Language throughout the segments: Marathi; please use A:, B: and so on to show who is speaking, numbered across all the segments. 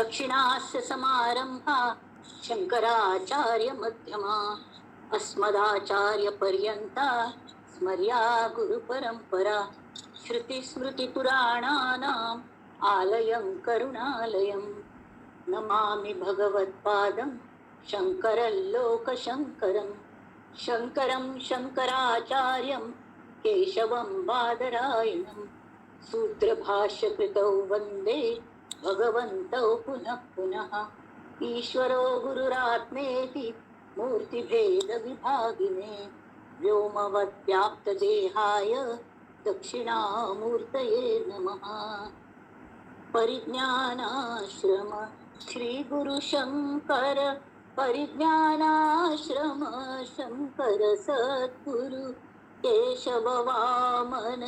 A: दक्षिणास्य समारंभा शंकराचार्य मध्यमा अस्मदाचार्य पर्यंता स्मर्या गुरु परंपरा श्रुती स्मृती पुराणानाम आलयं करुणालयं नमामि भगवत्पादं शंकरं लोकशंकरं शंकरं शंकराचार्यं केशवं बादरायणं सूत्रभाष्यकृतौ वन्दे भगवन्तौ पुनः पुनः ईश्वरो गुरुरात्मेति मूर्तिभेदविभागिने व्योमवद्व्याप्तदेहाय दक्षिणामूर्तये नमः। परिज्ञानाश्रम श्री गुरु शंकर परिज्ञानाश्रम शंकर सद्गुरु केशव वामन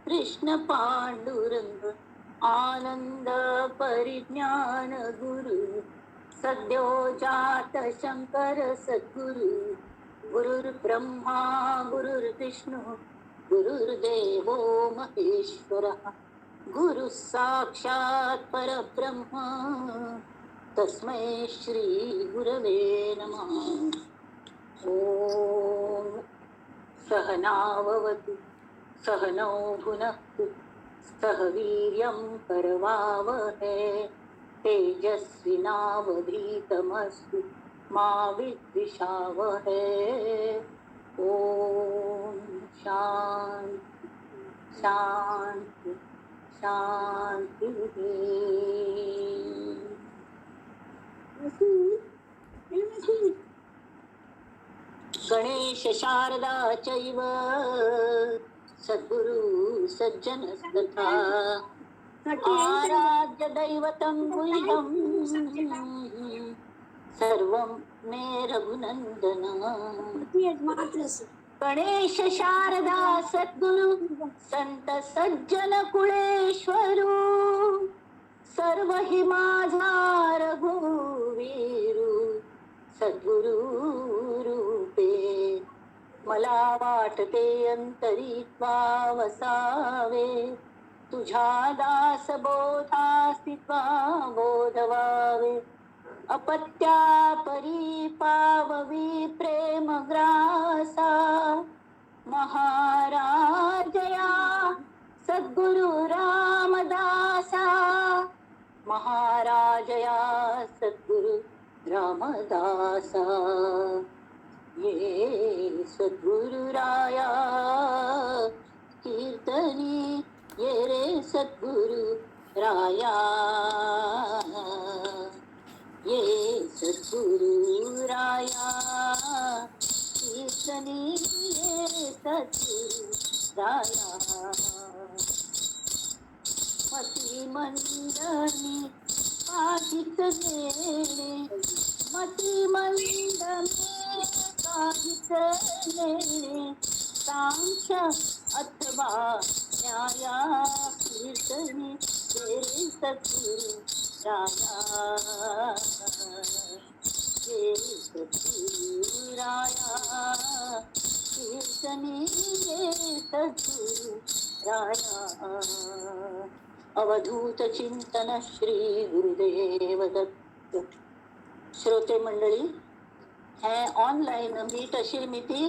A: कृष्ण पांडुरंग आनंद परिज्ञान गुरु सद्यो जात शंकर सद्गुरु गुरुर्ब्रह्मा गुरुर्विष्णु गुरुर्देवो महेश्वरः गुरु साक्षात् परब्रह्म तस्मै श्री गुरवे नमः। ओम सहनाववतु सहनौ भुनक्तु सह वीर्यं करवावहै तेजस्विनावधीतमस्तु मा विद्विषावहै। ओम शांति शांति शांति। गणेश शारदा चैव सद्गुरु सज्जनस्तथा आराध्य दैवतं गुह्यं सर्वं मे रघुनंदन। गणेश शारदा सद्गुरु संत सज्जन कुळेश्वरू सर्व हि माझा रघुवीरू सद्गुरु रूपे मला वाटते अंतरी वसावे तुझ्या दास बोधास्ति बोधवावे अपत्या परी पाववी प्रेम ग्रासा महाराजया सद्गुरु रामदासा महाराजया सद्गुरु रामदासा ये सद्गुरु राया कीर्तनी ये रे सद्गुरु राया ये सद्गुरु राया कीर्तनी ये सद्गुरु राया मती मंडनी पाठित नेणे मती मंडनी पाठित नेणे सांख्य अथवा न्याया कीर्तनी ये सद्गुरु राया ये सद्गुरु राया कीर्तनी ये सद्गुरु राया। अवधूत चिंतन श्री गुरुदेव दत्त। श्रोते मंडळी हे ऑनलाईन मीट अशी मिती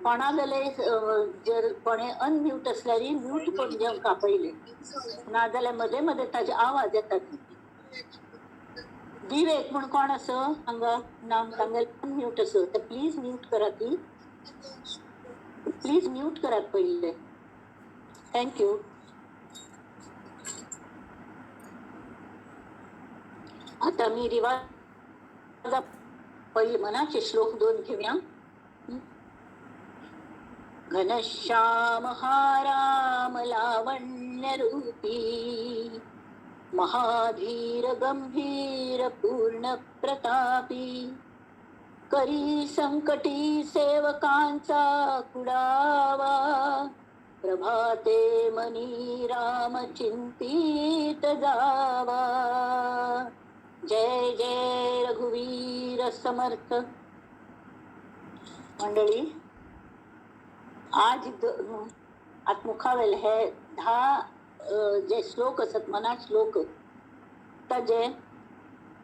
A: कोणागले जर कोणे अनम्यूट असल्यारी म्यूट पण जेवण कापयले नाजाल्यार मध्ये मध्ये ताजे आवाज येतात। विवेक म्हण कोण असो हांगा नाम तांगेल अनम्यूट असो तर प्लीज म्यूट करा ती प्लीज म्यूट करात पहिले। थँक्यू। आता मी रिवाज पहिले मनाचे श्लोक 2 घेऊया। घनश्याम हा राम लावण्य रूपी महाधीर गंभीर पूर्ण प्रतापी करी संकटी सेवकांचा कुडावा प्रभाते मनी राम चिंतित जावा। जय जय रघुवीर समर्थ। मंडळी आज आत्मुखावेल हे 10 जे श्लोक असत मना श्लोक ताजे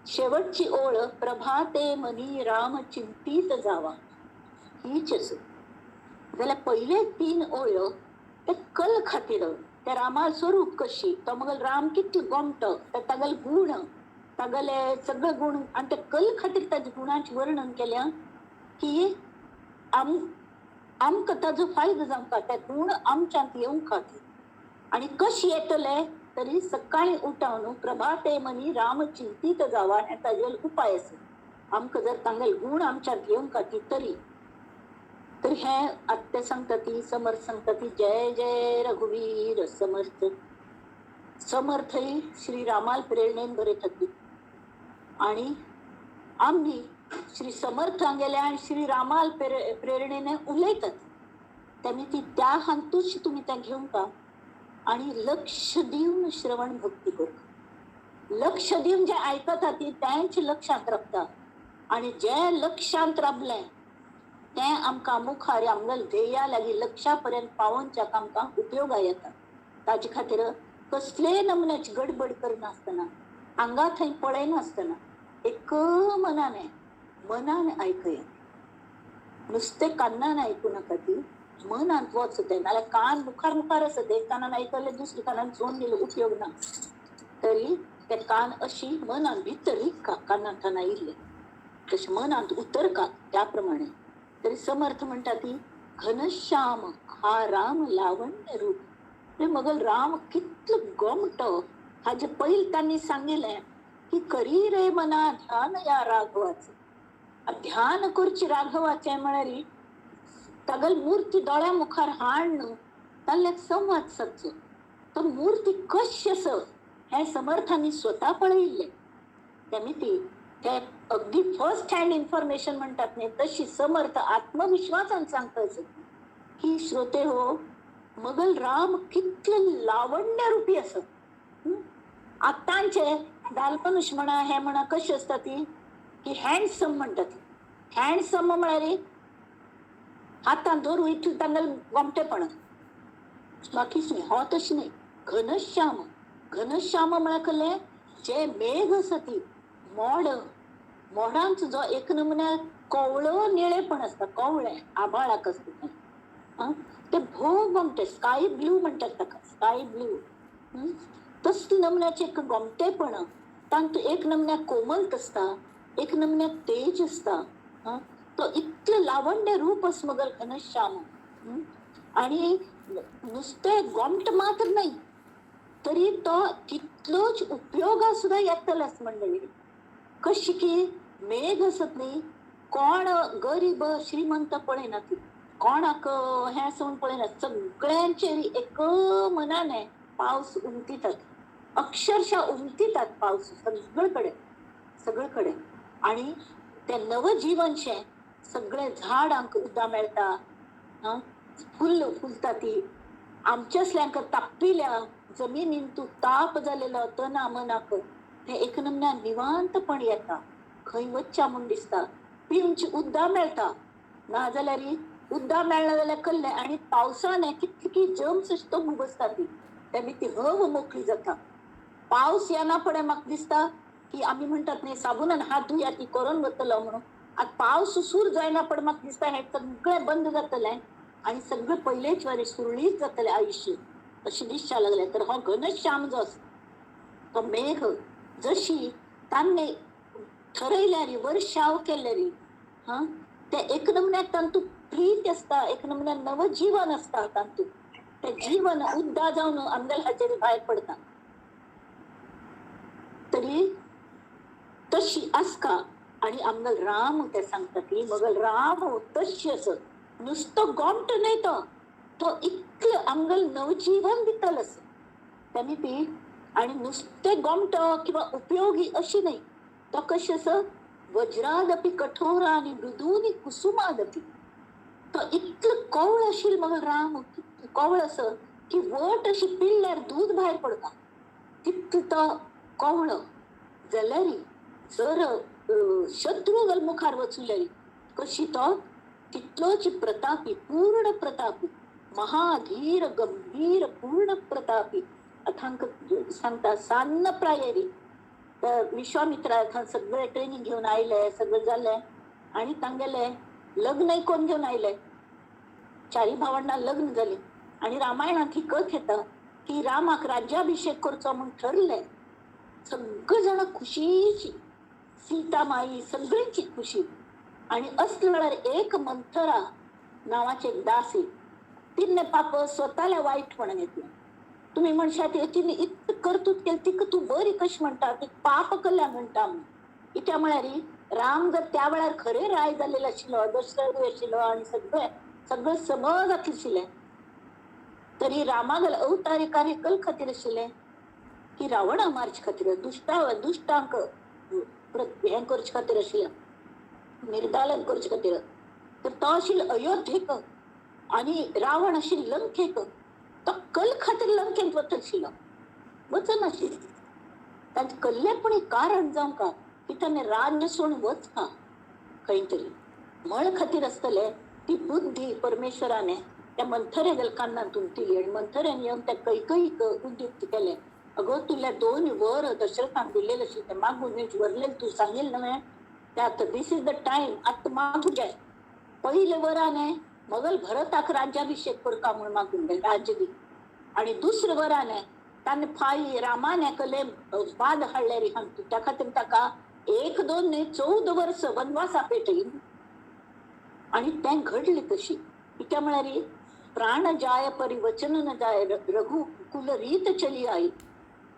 A: शेवटची ओळ प्रभाते मनी राम चिंतीत जावा हीच असो. जाल्यार पहिले 3 ओळ्यो ते कल खातीर त्या रामा स्वरूप कशी तो मगल राम कितलो गोमटो तागेले गुण तागेले सगळे गुण आणि ते कल खातीर ताच्या गुणांचे वर्णन केल्या की आमकां ताजो फायदो जावंका ते गुण आमच्यांत येवंक खातीर. आणि कशी येतले तरी सकाळी उठावन प्रभाते मनी राम चिंतीत जावा हे ताजेर उपाय आसा. आमकां जर तांगेले गुण आमच्यांत येवंक खातीर तरी तर हे आत्ते सांगता ती समर्थ सांगता ती जय जय रघुवीर समर्थ. समर्थ ही श्री रामाल प्रेरणेन बरयतात ती आणि आम्ही श्री समर्थां गेल्या आणि श्री रामाल प्रेरणेने उलयतात त्यांनी ती त्या हांतूच तुम्ही त्या घेऊन का आणि लक्ष दिवन श्रवण भक्ती कर. लक्ष दिवन जे ऐकता ती त्यांचे लक्षात राखता आणि जे लक्षात राबले ते आमकां मुखार आमगेल ध्येया लागीं लक्षापर्यंत पावोवच्याक आमकां उपयोगा येता. ताजे खातीर कसले नमुन्याची गडबड करनासतना आंगा थंय पळयनासतना एक मनाने ऐकया. नुसते कानान आयकू नाका ती मनांत वच ते नाल्यार कान मुखार आसा ते कानान आयकले दुसरे कानान जोडून दिले उपयोग ना. तरी ते कान अशी मनान भितर कानांतल्यान आयिल्ले तशें मनांत उतरका त्या प्रमाणे. तरी समर्थ म्हणटा ती घनश्याम हा राम लावण्य रूप. मगल राम कितलो गोमटो हाजे पहिले त्यांनी सांगितले की करी रे मना ध्यान या राघवाचे. ध्यान करची राघवाचे म्हळ्यार तागेल मूर्ती दोळ्या मुखार हाडून ताल्ल्याक संवाद सादचो. तो मूर्ती कशी आसा हे समर्थांनी स्वता पळयिल्ले. त्यांनी ती ते अगदी फर्स्ट हँड इन्फॉर्मेशन म्हणतात नाही तशी समर्थ आत्मविश्वासान सांगतात की श्रोते हो मगल राम कितले लावण्य रूपी असत. आतांचे बालमनुष म्हणा हे म्हणा कशी असतात ती की हँडसम म्हणतात. हँडसम म्हळ्यार हातान धरू इतले तांगेल गोमटेपण बाकीच नाही. हो तशी नाही. घनश्याम म्हळ्यार कले जे मेघ आसा ती मोडांचो जो एक नमुन्या कवळो निळेपण असता कवळे आभाळाक असता ते भोव गोमटे स्काय ब्लू म्हणतात ताका स्काय ब्लू. तसले नमुन्याचे एक गोमटेपण तांतू एक नमुन्या कोमलत असता एक नमुन्या तेज असता. तो इतले लावण्य रूप आस मगल घनश्याम. आणि नुसते गोमट मात्र नाही तरी तो तितलोच उपयोगा सुद्धा येतलाच मंडळी. कशी की मेघ असत नाही कोण गरीब श्रीमंत पळयना ती कोणाक हे सोन पळयना सगळ्यांचेर एक मनाने पावस उमटितात. अक्षरशः उमटितात पावस सगळीकडे आणि ते नवजीवनशे सगळे झाडांक उदक मेळटा. फुलता ती आमच्यासल्यांक तापिल्या जमिनीन तू ताप जालेलो तना मनाक ते एक नमन्या निवांतपण येता. खंय वच्चा म्हूण दिसता. पिवची उदक मेळटा नाजाल्यार उदक मेळना जाल्यार कल्ले आणि पावसाने कितकी जम्स तो बसता ती तेन्ना ती हव मोकळी जाता. पावस येना पडे म्हाका दिसता की आमी म्हणटात न्ही साबुनान हात धुया ती करून वतलो म्हणून. आता पावस सूर जायना पडे म्हाका दिसता हे सगळें बंद जातलें आणि सगळें पयलेच वारी सुरळीत जातलें आयुश्य अशें दिसच्या लागलें. तर हो घनश्याम जो आसा तो मेघ जशी तांणी ठरयल्यारी वर्षाव केल्लेरी ते एक नमुन्याक तांतू प्रीत असता एक नमुन्याक नवजीवन असता. तांतू ते जीवन उद्दा जावन आमगेल हाचेर भायर पडता. तरी तशी आसका आणि आमगेल राम ते सांगता की मगल राम तशी असत नुसतो गोमट नाही तो इतले आमगेल नवजीवन दितल आसा त्यांनी ती. आणि नुसते गोमट किंवा उपयोगी अशी नाही तो कशी असं वज्रादपी कठोरा आणि मृदूनी कुसुमादपी. तो इतलं कवळ आशिल मग राम कवळ असं की वट अशी पिळल्यार दूध भायर पडता तितलं तो कवळ जाल्यार जर शत्रू गल मुखार वचुल्यारी कशी तो तितलोच प्रतापी पूर्ण प्रतापी महाधीर गंभीर पूर्ण प्रतापी अथांक सांगता सान्न प्रायरी विश्वामित्रा सगळे ट्रेनिंग घेऊन आयले, सगळं झालंय आणि तांगेले लग्न कोण घेऊन आयले, चारी भावांना लग्न झाले. आणि रामायणात ही कथ येतं की रामाक राज्याभिषेक करचो म्हणून ठरले. सगळे जण खुशीची, सीतामाई सगळ्यांची खुशी. आणि असल्या एक मंथरा नावाचे एक दासी, तिने पाप स्वतःला वाईट म्हणून घेतलं. तुम्ही म्हणशात तिने इतकं कर्तृत्व केलं, ती तू बरी कशी म्हणता, ती पाप कल्या म्हणता. इत्या म्हणारी राम जर त्या वेळार खरे राय झालेला आशिल्लो, दशरथ आशिल्लो आणि सगळं समज आशिल्ले, तरी रामागल अवतारी कार्य कल खातीर आशिल्ले की रावणा मारचे खातीर, दुष्टांक हें करचे खातीर आशिल्लें, निर्दालन करचे खातीर. तर तो आशिल्लो अयोध्येक आणि रावण आशिल्लो लंकेक. तो कल खातीर लंकेंत वचत आशिल्लो, वचन आशिल्लो. तांचे कल्लेपणी कारण जावं का की ताणें राज्य सोडून वचना, खंय तरी मळ खातीर आसतले. ती बुद्धी परमेश्वराने त्या मंथरेगेल कानांतून दिली आणि मंथरेन येवन त्या कैकईक उद्युक्त केले. अगो तुला 2 वर दशरथान दिलेले आशिल्ले, ते मागून वरलेले तू सांगेल नव्हे, ते आता दिस इज द टाइम, आत्ता मागू जाय. पहिले वराने मगल भरताक राज्याभिषेक करता म्हणून मागून गेले, राज्य दी. आणि दुसरे वराने ताने फाई रामाने कले बाद हाडले रे हांतू, त्या खातीर ताका 1-2 न्ही 14 वर्स वनवासा पेटली. आणि तें घडली तशी. त्या म्हणारी प्राण जाय परी वचन न जाय, रघुकुल रीत चली आई.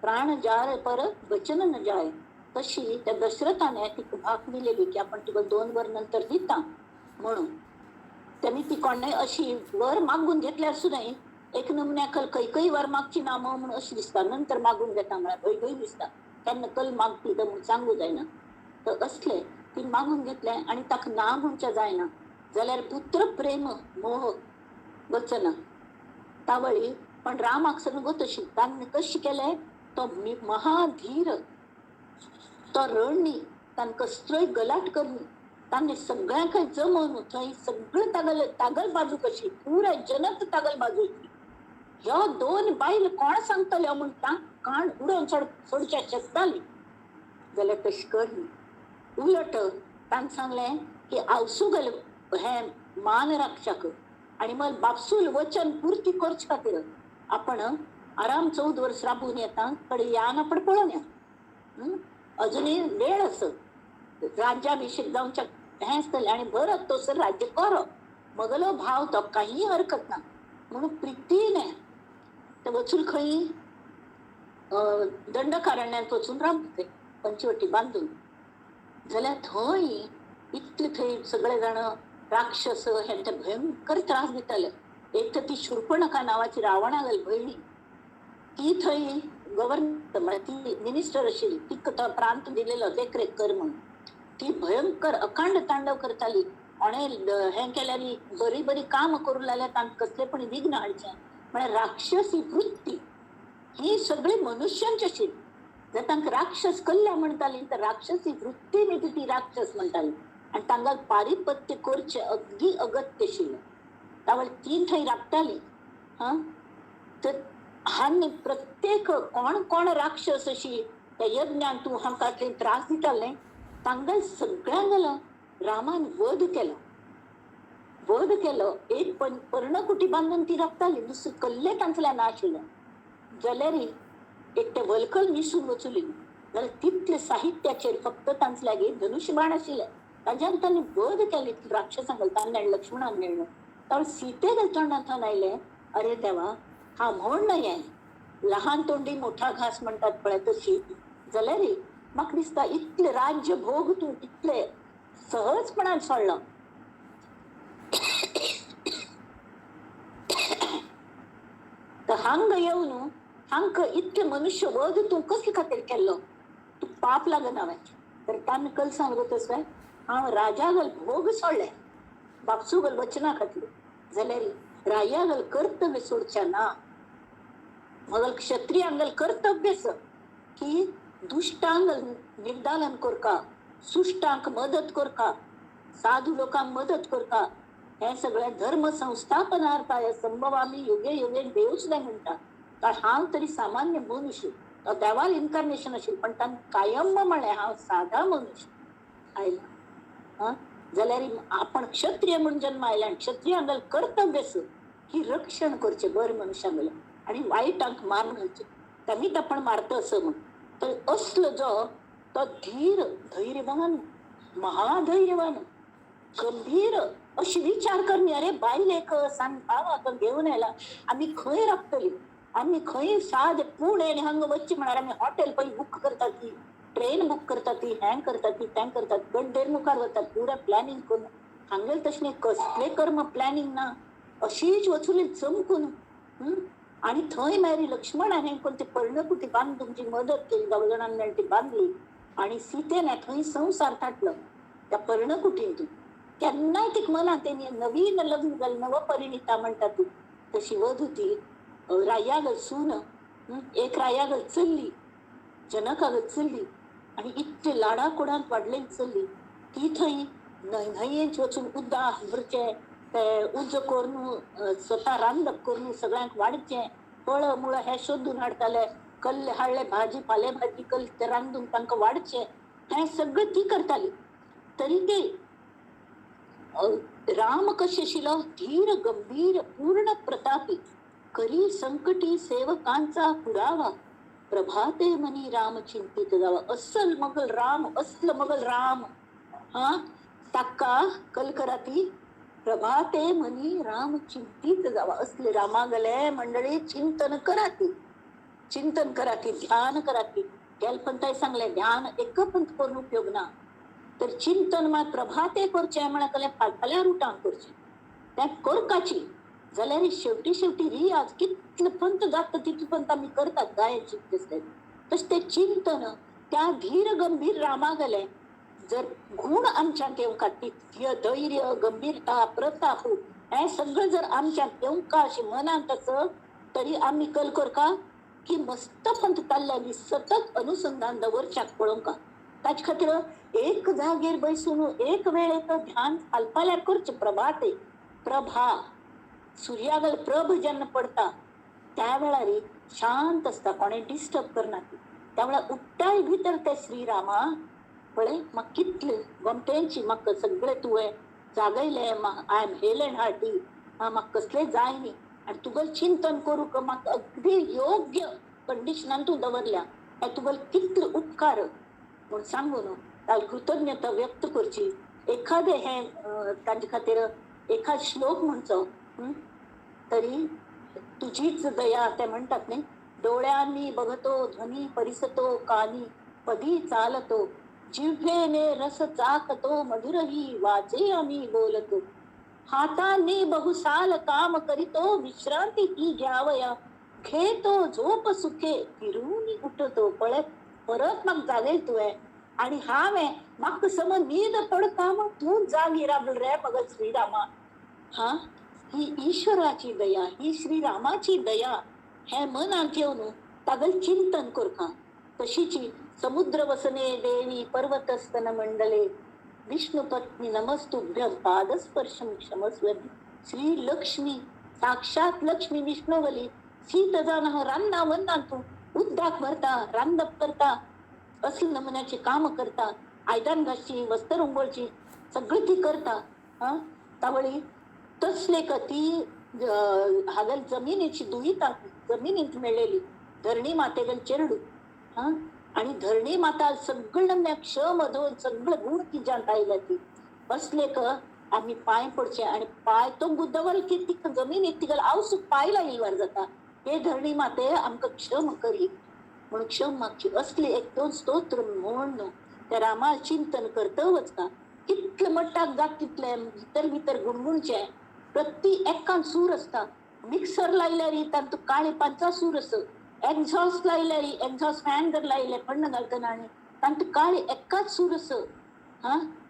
A: प्राण जाय पर वचन न जाय. तशी त्या दशरथाने ती भाग दिलेली की आपण तुला 2 वर नंतर दिता म्हणून. त्यांनी ती कोणे अशी वर मागून घेतल्यार सुद्धा एक नमुन्याकल काही वर मागची ना म्हणून अशी दिसता, नंतर मागून घेता म्हणा भय दिसता. त्यांना कल मागती तर म्हणून सांगू जायना. तर असले ती मागून घेतले आणि ताका ना म्हणच्या जायना जाल्यार पुत्र प्रेम मोह वचना तावळी. पण रामाक सगळं तशी ताने कशी केले, तो महाधीर, तो रणनी तान कसलोय गलाट करनी, ताने सगळ्या काही जमवून थंय सगळं तागल बाजू कशी पुऱ्या जनत तागल बाजू. ह्या 2 बायल कोण सांगतले म्हणटा कान उडोवन सोडच्या शकताली जाल्यार तशी करनी. उलट तान सांगले की आवसुगल हे मान रक्षक आणि मग बापसूल वचन पूर्ती करचे खातीर आपण आराम 14 वर्स राबून येता कडे यान आपण पळोवन या. अजूनही वेळ असत राज्याभिषेक जाऊच्या हे असतले आणि भरत तो सर राज्य करो मगलो भाव तो काही हरकत ना म्हणून प्रितीने ते वचून खंय दंडकारण्यात वचून राबते पंचवटी बांधून. जाल्यार थंय इतले थंय सगळे जण राक्षस ह्यांचे भयंकर त्रास दिताले. एक तर ती शूर्पणखा नावाची रावणागल भयणी, ती थंय गव्हर्नर म्हणजे ती मिनिस्टर आशिल्ली, ती प्रांत दिलेलो देखरेख कर म्हणून. ती भयंकर अखंड तांडव करताली. आणि हे केल्यारी बरी काम करू लागल्या, तांकां कसले पण विघ्न हाडचे. म्हणजे राक्षसी वृत्ती ही सगळी मनुष्यांची आशिल्ली. जर तांकां राक्षस कल्ल्या म्हणताली तर राक्षसी वृत्तीने ती राक्षस म्हणताली आणि तांकां पारिपत्य करचे अगदी अगत्य आशिल्लें. त्यावेळी ती थंय राबताली. तर हांनी प्रत्येक कोण राक्षस अशी त्या यज्ञान तू हांकां त्रास दिताले तांकां सगळ्यांक रामान वध केलो. एक पर्णकुटी बांधून ती राबताली, दुसरे कल्ले तांचल्या ना आशिल्ले. जाल्यार एक ते वलखल निसून वचुली जाल्यार तितले साहित्याचेर फक्त तांचल्यागे धनुष्यबाण आशिल्ले, ताज्यान तांणी वध केली राक्षसांक. तांणे लक्ष्मणान मेळ्ळो तर सीतेक तोंडांतल्यान आयले, अरे देवा हा म्हण नाही लहान तोंडी मोठा घास म्हणतात पळय तशी. जाल्यार म्हाका दिसता इतले राज्य भोग तू इतले सहजपणान सोडलो. तर हांग येवन हांक इतके मनुष्य वध तू कसले खातीर केल्लो, तू पाप लागना हांवें. तर तांणे कल सांगलो तसलें हांव राजागल भोग सोडले बापसूगल वचना खातीर. जाल्यार रायागल कर्तव्य सोडच्या ना. मगल क्षत्रियांगल कर्तव्य की दुष्टांग निर्दालन करका, सुष्टांक मदत करका, साधू लोकांक मदत करका. हे सगळे धर्म संस्थापनार्थ संभवामी युगे युगे देव सुद्धा म्हणटा. कारण हांव तरी सामान्य मनुष्य, देवाल इन्कारनेशन असेल पण तान कायम म्हळें हांव साधा मनुष्य आयला जाल्यार आपण क्षत्रिय म्हणून जन्म आयला आनी क्षत्रियांगल कर्तव्य आस की रक्षण करचें बरें मनशांगेलें आनी वायटांक मारून घालचें त्यामीत आपण मारता असं म्हण तर असलो जो तो धीर धैर्यवान महाधैर्यवान गंभीर अशी विचार करणी अरे बायल एक सांग भाव घेऊन आयला आम्ही खंय राखतली आम्ही खंय साद पुणे आनी हांगा वच्चे म्हळ्यार आमी हॉटेल पळय बूक करतात ती ट्रेन बूक करतात ती हँग करतात ती टँग करतात गड्डेर मुखार वतात पुरा प्लॅनिंग करून हांगेल तशें कसले कर्म प्लॅनिंग ना अशीच वचून चमकून आणि थंय मारी लक्ष्मणान कोण ते पर्णकुटी बांधून तुमची मदत केली दोग जाणांनी मेळून ती बांधली आणि सीतेने थंय संसार थाटलो त्या पर्णकुटींतून केन्नाय तिका मनात तेणी नवीन लग्न जालें नवपरिणिता म्हणटा ती तशी वधू ती रायागल सून एक रायागल चल्ली जनकागल चल्ली आणि इतके लाडा कोडांत वाडलेली चल्ली ती थंय न्हंयेंत वचून उदक भरचें ते उज्ज करून स्वता रांदप करून सगळ्यांक वाडचें फळ मुळ हे शोधून हाडटाले कल्ले हाडले भाजी पाले भाजी कल्ले ते रांदून तांकां वाडचें हें सगळें ती करताली तरी ते राम कशें आशिल्लो धीर गंभीर पूर्ण प्रतापी करी संकटी सेवकांचा पुरावा प्रभाते मनी राम चिंतित जावा अस्सल मगल राम असलं मगल राम ताका कल करा ती प्रभाते मनी राम चिंतित जावा असले रामागले मंडळी चिंतन करा ती ध्यान करा ती गेलपंताय सांगले ध्यान एक पंत करून उपयोग ना तर चिंतन मात प्रभाते करचें म्हळ्यार फाल्यां रुटान करचें तें करपाची जाल्यार शेवटी रियाज कितले पंत जाता तितले पंत आमी करतात गायन शिकता तशें तें चिंतन त्या धीर गंभीर रामागेले जर गुण आमच्यात येवंका धैर्य गंभीरता प्रताप हें सगळें जर आमच्यात येवंका अशें मनांत आसत तरी आमी कल करका की मस्त पंत ताल्ल्यानी सतत अनुसंधान दवरच्याक पळोवंका ताचे खातीर एक जागेर बसून एक वेळेक ध्यान फालफाल्यार करचें प्रभाते प्रभा सुर्यागल प्रभ जेन्ना पडटा त्या वेळार शांत आसता कोणें डिस्टर्ब करना त्या वेळार उठ्ठाय भितर ते श्रीरामा पळय म्हाका कितले गमतेंची म्हाका सगळें तुवें जागयलें I am hale and hearty म्हाका कसलें जाय न्ही आनी तुगेलें चिंतन करूंक म्हाका अगदी योग्य कंडिशनान तूं दवरल्या हें तुगेलें कितले उपकार म्हूण सांगून ताका कृतज्ञता व्यक्त करची एखादें हें ताजे खातीर एखाद श्लोक म्हणचो तरी तुझीच दया ते म्हणतात न्ही डोळ्यांनी बघतो ध्वनी परिसतो कानी पदी चालतो जिव्हेने रस चाकतो मधुरही वाचे आम्ही बोलतो हातांनी बहुसाल काम करीतो विश्रांती ती घ्यावया घेतो झोप सुखे फिरून उठतो पळय परत म्हाका जागय तुवें आणि हांवें म्हाका समज न्हीद पडता मग तूं जागी राबल रे मग श्रीरामा ही ईश्वराची दया ही श्रीरामाची दया हे मनांत येवन तागेलें चिंतन करता तशीची समुद्र वसने देवी पर्वतस्तन मंडले विष्णु पत्नी नमस्तुभ्यं पादस्पर्शम क्षमस्व श्री लक्ष्मी साक्षात लक्ष्मी विष्णुवली सीत जाणं रान्ना वन्ना तू उद्दाक भरता रांदप करता असले नमुन्याची काम करता आयदन घासची वस्त्र उंबळची सगळी ती करता तावळी तसले का ती हागल जमिनीची दुयिता जमिनीत मेळलेली धरणी मातेगल चेरडू आणि धरणी माता सगळं क्षम धोन सगळं गुण तिच्यात आयल्या ती असले क आम्ही पाय पडचे आणि पाय तो बुद्धवर की ती जमिनीत तिगल आवसूक पाय लायल्यार जाता हे धरणी माते आमकां क्षम करी म्हणून क्षम मागची असली एक दोन स्तोत्र म्हण त्या रामा चिंतन करता वचता कितले मट्टाक जात तितले भितर गुणगुणचे प्रति एकान सूर असता मिक्सर लायल्यार तांतू काळे पांचा सूर असत एक्झॉस्ट लायल्यार एक्झॉस्ट फॅन जर लायले पडणं घालतना आनी तांतू काळे एकाच सूर असत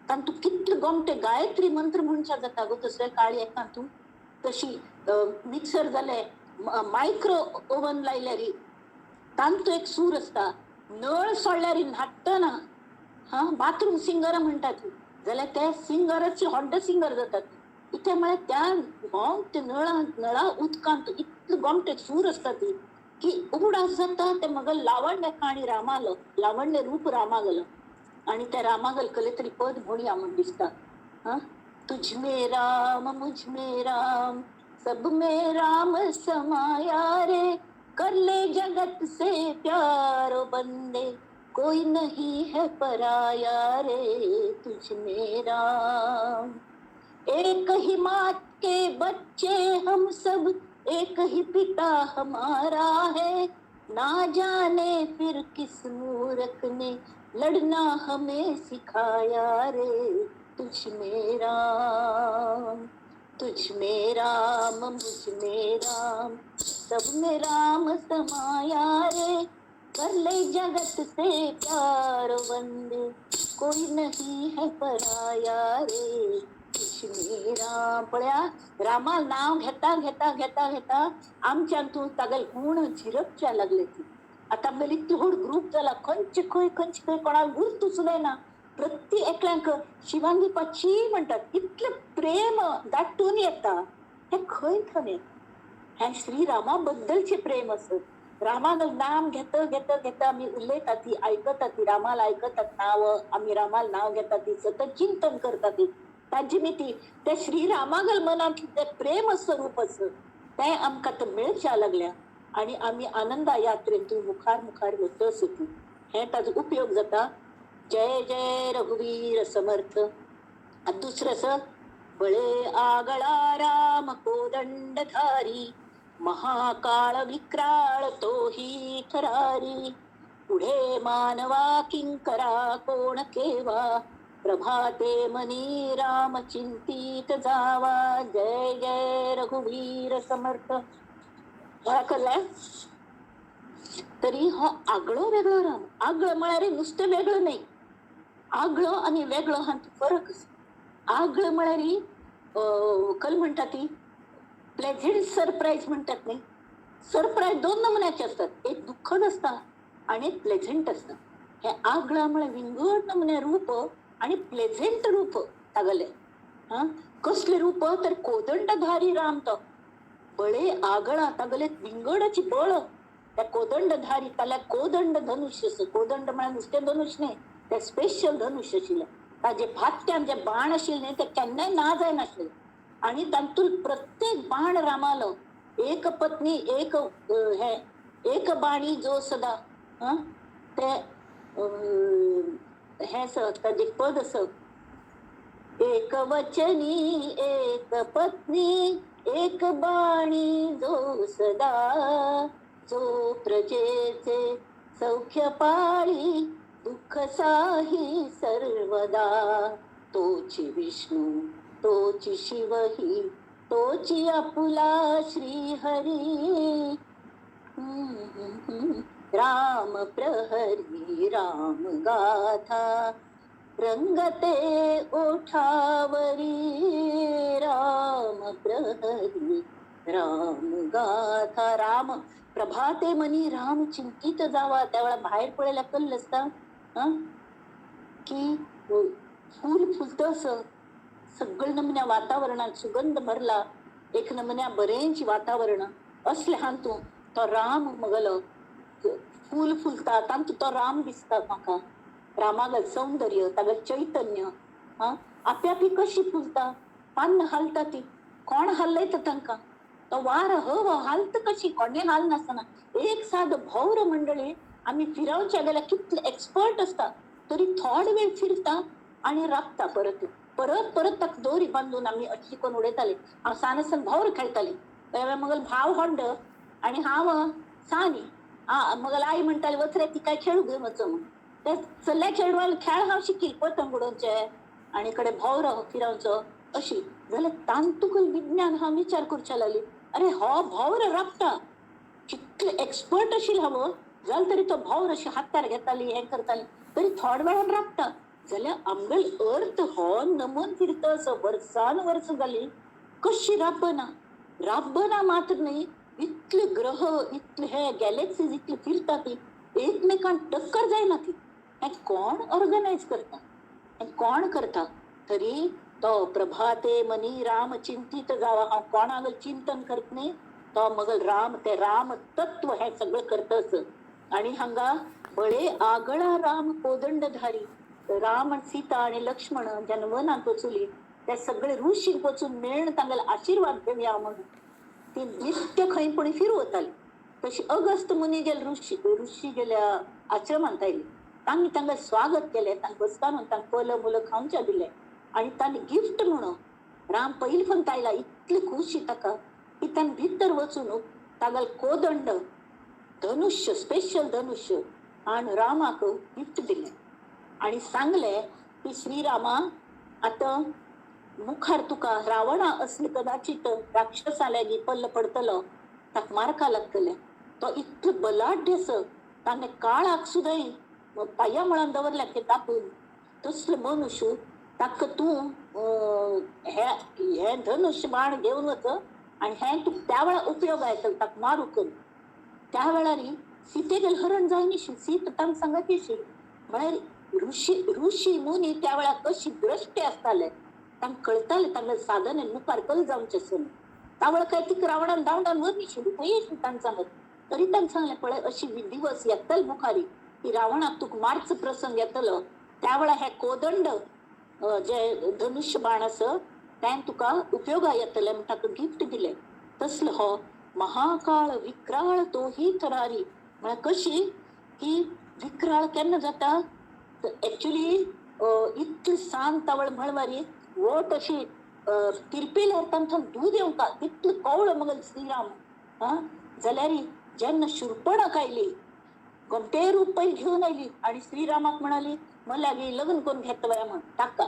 A: तांतू कितले गोमटे गायत्री मंत्र म्हणच्या जाता गो तसले काळे एकांतू तशी मिक्सर जाले मायक्रो ओवन लायल्यार तांतू एक सूर असता नळ सोडल्यार न्हाटतना बाथरूम सिंगर म्हणटात जाल्यार ते सिंगराचे व्हडले सिंगर जातात इथे म्हळ्यार त्या ते नळा उदकांत इतले गोमटे सूर असता ती की उगडास जाता ते मग लावण्य आणि रामाल लावण्य रूप रामागल आणि त्या रामागल कले तरी पद म्हणूया म्हणून दिसतात. हा, तुझ में राम मुझ में राम सब में राम समाया रे, कर ले जगत से प्यारो बंदे कोई नहीं है पराया रे, तुझ में राम. एक ही माँ के बच्चे हम सब, एक ही पिता हमारा है, ना जाने फिर किस मूरख ने लड़ना हमें सिखाया रे, तुझ में राम. तुझ में राम मुझ में राम सब में राम समाया रे, कर ले जगत से प्यार बंदे कोई नहीं है पराया रे, तुझ में राम. पळ्या रामा नाव घेता घेता घेता घेता आमच्या तू तागल गुण झिरपच्या लागले ती. आता बली तिहोड ग्रुप झाला खंच खंय कोणाला गुर्तू सुद्धा ना. प्रति एकल्यांक शिवांगी पाची म्हणतात इतलं प्रेम दाटून येता हे खंय थने ह्या श्रीरामाबद्दलचे प्रेम असत. रामाला नाम घेत घेत घेत आम्ही उल्लेखात ती ऐकत ती रामाला ऐकतात नाव आम्ही रामाला नाव घेतात ती सतत चिंतन करतात ताजी मी ती त्या श्रीरामागल मनात ते प्रेम स्वरूप असत ते आमका तर मिळच्या लागल्या आणि आम्ही आनंदा यात्रेतून मुखार मुखार होतच होती. हे त्याचा उपयोग जाता. जय जय रघुवीर समर्थ. आणि दुसरं बळे आगळा राम कोदंडधारी, महाकाळ विक्राळ तोही थरारी, पुढे मानवा किंकरा कोण केवा, प्रभाते मनी राम चिंतित जावा. जय जय रघुवीर समर्थ. कळलं तरी हा आगळं वेगळं राम. आगळं म्हणारे नुसतं वेगळं नाही, आगळं आणि वेगळं हा फरक. आगळं म्हणारी कल म्हणतात ती प्लेझेंट सरप्राईज म्हणतात नाही. सरप्राईज दोन नमुन्याचे असतात, एक दुःखद असतात आणि एक प्लेझेंट असतात. हे आगळं म्हणे विंगड नमुने रूप आणि प्लेझेंट रूप तागले. हा कसले रूप तर कोदंडधारी राम तो बळे आगळा तागले विंगडाची बळ त्या कोदंडधारी त्याला कोदंड धनुष्य. कोदंड म्हणजे नुसते धनुष्य नाही, त्या स्पेशल धनुष्य शिल जे भात्यान जे बाण असेल नाही ते केन्नाय ना जाय नासले. आणि तातून प्रत्येक बाण रामाला एक पत्नी एक हे एक बाणी जो सदा ते हे ताजे पद अस एक वचनी एक पत्नी एक बाणी जो सदा, जो प्रजेचे सौख्य पाळी दुःख साही सर्वदा, तोची विष्णू तोची शिवही तोची आपुला श्रीहरी. राम प्रहरी राम गाथा रंगते ओठावरी, राम प्रहरी राम गाथा. राम प्रभाते मनी राम चिंतित जावा. त्यावेळा बाहेर पडायला कल्ल असता की फुल फुलत असं सगळं नमुन्या वातावरणात सुगंध भरला एक नमुन्या बरेंची वातावरण असले हांतू तो राम मगल फूल फुलता तांतू तो राम दिसता. म्हाका रामागल सौंदर्य तागल चैतन्य आपी आपी कशी फुलता पान हालता ती कोण हालयत तांका तो वार हो हालत कशी कोणे हाल नसताना. एक साध भौर मंडळी आम्ही फिरवच्या गेल्या कितले एक्सपर्ट असता तरी थोड वेळ फिरता आणि राखता परत परत परत तक दोरी बांधून आम्ही अशी कोण उडयताले. हांव सानसन भौर खेळटाली त्यावेळेला मगल भाव होंड आणि हांव सानी मगल आई म्हणटाली वच रे ती काय खेळू घेऊन वच म्हणून ते चल्ल्या खेळवायला खेळ हांव शिकील पतंग उडोवचे आणि कडे भौर फिरवचो अशी जाल्यार तांतुकल विज्ञान हा विचार करच्या लागली अरे हो भौर राखता कितले एक्सपर्ट आशिल हांव जाल्यार तरी तो भौर अशी हातार घेताली हे करताली तरी थोड वेळान राखता. जाल्यार आमगल अर्थ हो नमून फिरता असो वर्सान वर्स जाली कशी राबना मात्र नाही. इतले ग्रह इतले हे गॅलेक्सीज इतले फिरता ती एकमेकांक टक्कर जायना ती. हे कोण ऑर्गनायझ करता हे कोण करता. तरी तो प्रभाते मनी राम चिंतित जावा. हांव कोणागल चिंतन करत नाही तो मगल राम ते राम तत्व हे सगळं करतस. आणि हांगा बळे आगळा राम कोदंडधारी राम आणि सीता आणि लक्ष्मण ज्यानं वनात वचुली ते सगळे ऋषी वचून मेळून तांगेले आशीर्वाद घेवया म्हणून ती नित्य खंयपणी फिरवत आली. तशी अगस्त मुनी गेल ऋषी गेल्या आश्रमांत आयली. तांणी तांगे स्वागत केले, तांकां बसकान तांकां फलं मुलं खावच्या दिले आणि तांणी गिफ्ट म्हणून राम पयली फंत आयला इतली खुशी ताका की तांणी भितर वचून तागेल कोदंड धनुष्य स्पेशल धनुष्य आणि रामाक गिफ्ट दिले आणि सांगले की श्रीरामा आता मुखार तुका रावणा असले कदाचित राक्षसा लागी पल्ल पडतलो ताक मारका लागतले. तो इतकं बलाढ्यस ताने काळाक सुद्धा पाया म्हळान दवरल्या की तापून तसलं मनुष्य ताक तू हे धनुष्य बाण घेऊन वच आणि हे तू त्या वेळा उपयोग आहे ताक मारूक. त्या वेळार सीतेगेल हरण जायनिशी सीत तांक सांगतीशी म्हळ्यार ऋषी मुनी त्या वेळा कशी द्रष्टे असताले तांक कळताले तांगेले साधन मुखार कल जावचे असून त्यावेळा काय तिक रावणान दावडान वर निशिली खंयशी तांक सांगत तरी तांक सांगले पळय अशी दिवस येतल मुखारी की रावणाक तुका मारचो प्रसंग येतलो त्यावेळा हे कोदंड जे धनुष्य बाण आस त्यान तुका उपयोगा येतले म्हण ताका गिफ्ट दिले. तसलो हो महाकाळ विक्राळ तोही थरारी म्हळ्यार कशी की विक्राळ केन्ना जाता एक्चुअली इतली सांत आवळ म्हळवारी वोट अशी तिरपिल्यार तांकां दूध येवका इतलो कवळो मगल श्रीराम जाल्यार जेन्ना शुर्पणख आयली घोमटे रूप पयली घेवन आयली आणि श्रीरामाक म्हणाली मल्यागी लग्न करून घेतवया म्हण ताका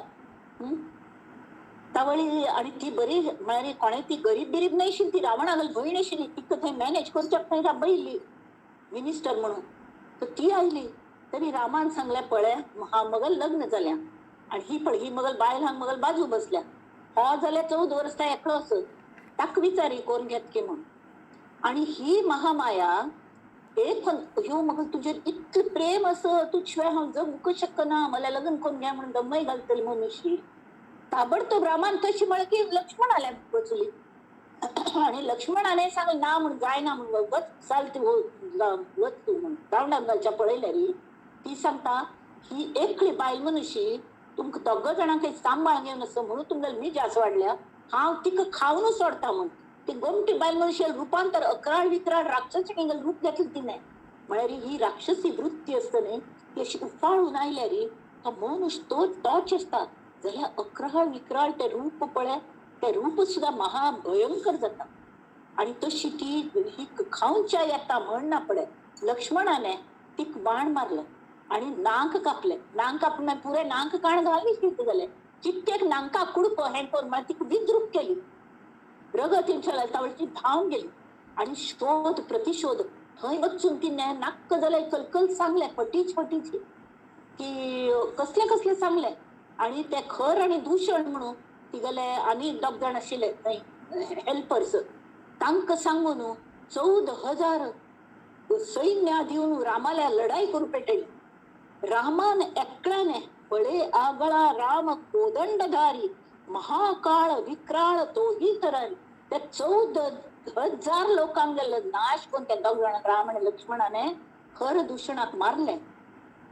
A: तावळी आणि ती बरी म्हळ्यार कोणे ती गरीब बिरीब नाही आशिल्ली ती रावणागल भयण आशिल्ली तिका थंय मॅनेज करच्याक थंय राबयल्ली मिनिस्टर म्हणून. तर ती आयली तरी रामान सांगले पळय हा मगल लग्न जाल्या आणि ही पळय ही मगल बायल हांग मगल बाजू बसल्या हो जाल्यार 14 वर्सां एकलो असत ताका विचारी कोण घेत की म्हण. आणि ही महामाया एक ह्यो मगल तुजेर इतलें प्रेम असं तुझशिवाय हांव जगूंक शकना मला लग्न करून घ्या म्हणून दम्मय घालतली मनुष्य. ताबडतोब रामान तशी म्हळ्यार की लक्ष्मण आल्या वचुली आणि लक्ष्मणाने सांगले ना म्हण जायना म्हण वच चाल ती वच तू म्हण रावणाक घालच्या पळयल्यार ती सांगता ही एकली बायल मनुष्य तुमकां दोग जाणांक सांबाळ घेवन असो म्हणून तुमगेले मिजास वाडल्या हांव तिका खावनूच सोडता म्हण. ती गोमटी बायल मनुष्य रुपांतर अकराळ विक्राळ राक्षसीणें रूप घेतलें तिने म्हळ्यार ही राक्षसी वृत्ती असता न्ही ती अशी उफाळून आयल्यार तो मनुष्य तोच असता जाल्यार अकराळ विक्राळ ते रूप पळय ते रूप सुद्धा महाभयंकर जाता. आणि तशी ती ही खावच्या येता म्हणना पळय लक्ष्मणाने तीक बाण मारलं आणि नाक कापले. नाक कापून पुरे नाक काण घालली किती जाले कित्येक नांका कुडको हे करून म्हळ्यार तिका विद्रूप केली रगत तावळची धांवन गेली आणि शोध प्रतिशोध थंय वचून तिने नाक्क जाले कलकल सांगले फटीच की कसले कसले सांगले आणि ते खर आणि दूषण म्हणून तिगले आनी 2 जाण आशिल्ले हेल्पर्स तांकां सांगून 14,000 सैन्य दिवन रामाल्या लढाई करू पेटयली. रामान एकल्याने बळे आगळा राम कोदंडधारी महाकाळ विक्राळ तोही तरारी त्या 14,000 लोकांगेलो नाश करून त्या 2 जाणांक राम आणि लक्ष्मणाने खर दूषणाक मारले.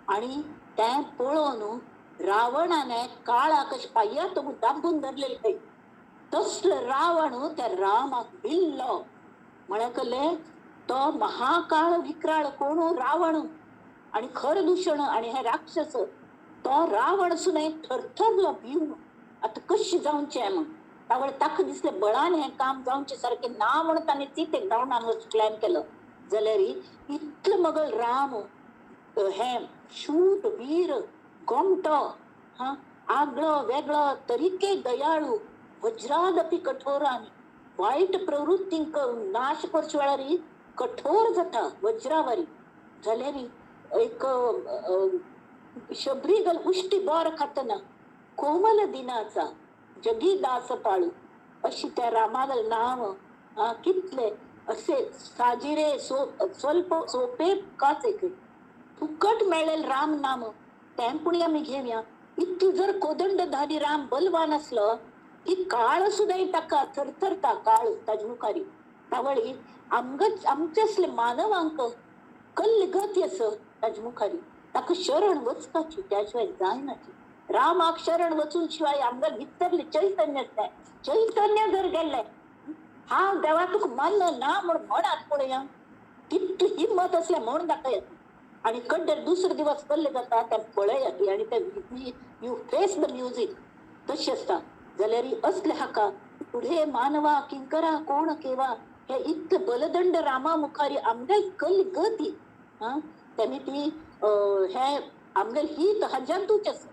A: आणि ते पळोवन रावणाने काळा कशे पाय्या तो दाबून धरलेले काही तसलं रावण त्या रामाक भिल्लो म्हळ्याकले तो महाकाळ विक्राळ कोण रावण आणि खर दूषण आणि हे राक्षस तो रावण सुद्धा थरथरलो भिवन आता कशी जावचे म्हण त्यावेळी ताका दिसले बळान हे काम जावचे सारखे ना म्हणून ताणें चिते धांवून प्लॅन केलं जाल्यार इतलं मगल राम हे शूट वीर गोमटो आगळो वेगळो तरीके दयाळू वज्रादपी कठोरानी वाईट प्रवृत्तींक नाश करचे वेळार कठोर जाता वज्रावारी जाल्यार एक शबरीगल उश्टी बोर खातना कोमल दिनाचा जगी दास पाळू अशी त्या रामागल नाव कितले असे साजिरे स्वल्प सोपे काच फुकट मेळेल राम नाम तेंपुणी आम्ही घेऊया. इतकी जर कोदंडधारी राम बलवान असलो की काळ सुद्धा ताका थरथरता काळ ताजे मुखारी तावळी आमचे असले मानवांक कल्लगती असं ताच्या मुखारी ताका शरण वचपाची त्याशिवाय जायनाची. रामाक शरण वचून शिवाय आमच्या भितरले चैतन्यच नाही. चैतन्य जर गेले हा देवा तुका मानलं ना म्हणून म्हणात पळया कितली हिंमत असल्या म्हणून दाखयत आणि कड्डर दुसरे दिवस कल्ले जाता त्या पळयात आणि त्या यू फेस द म्युझिक तशी असता जाल्यार असले हाका पुढे मानवा किंकरा कोण केवा हे इतके बलदंड रामा मुखारी आमगे कल गती त्यांनी ती हे आमगे ही हजांतूच अस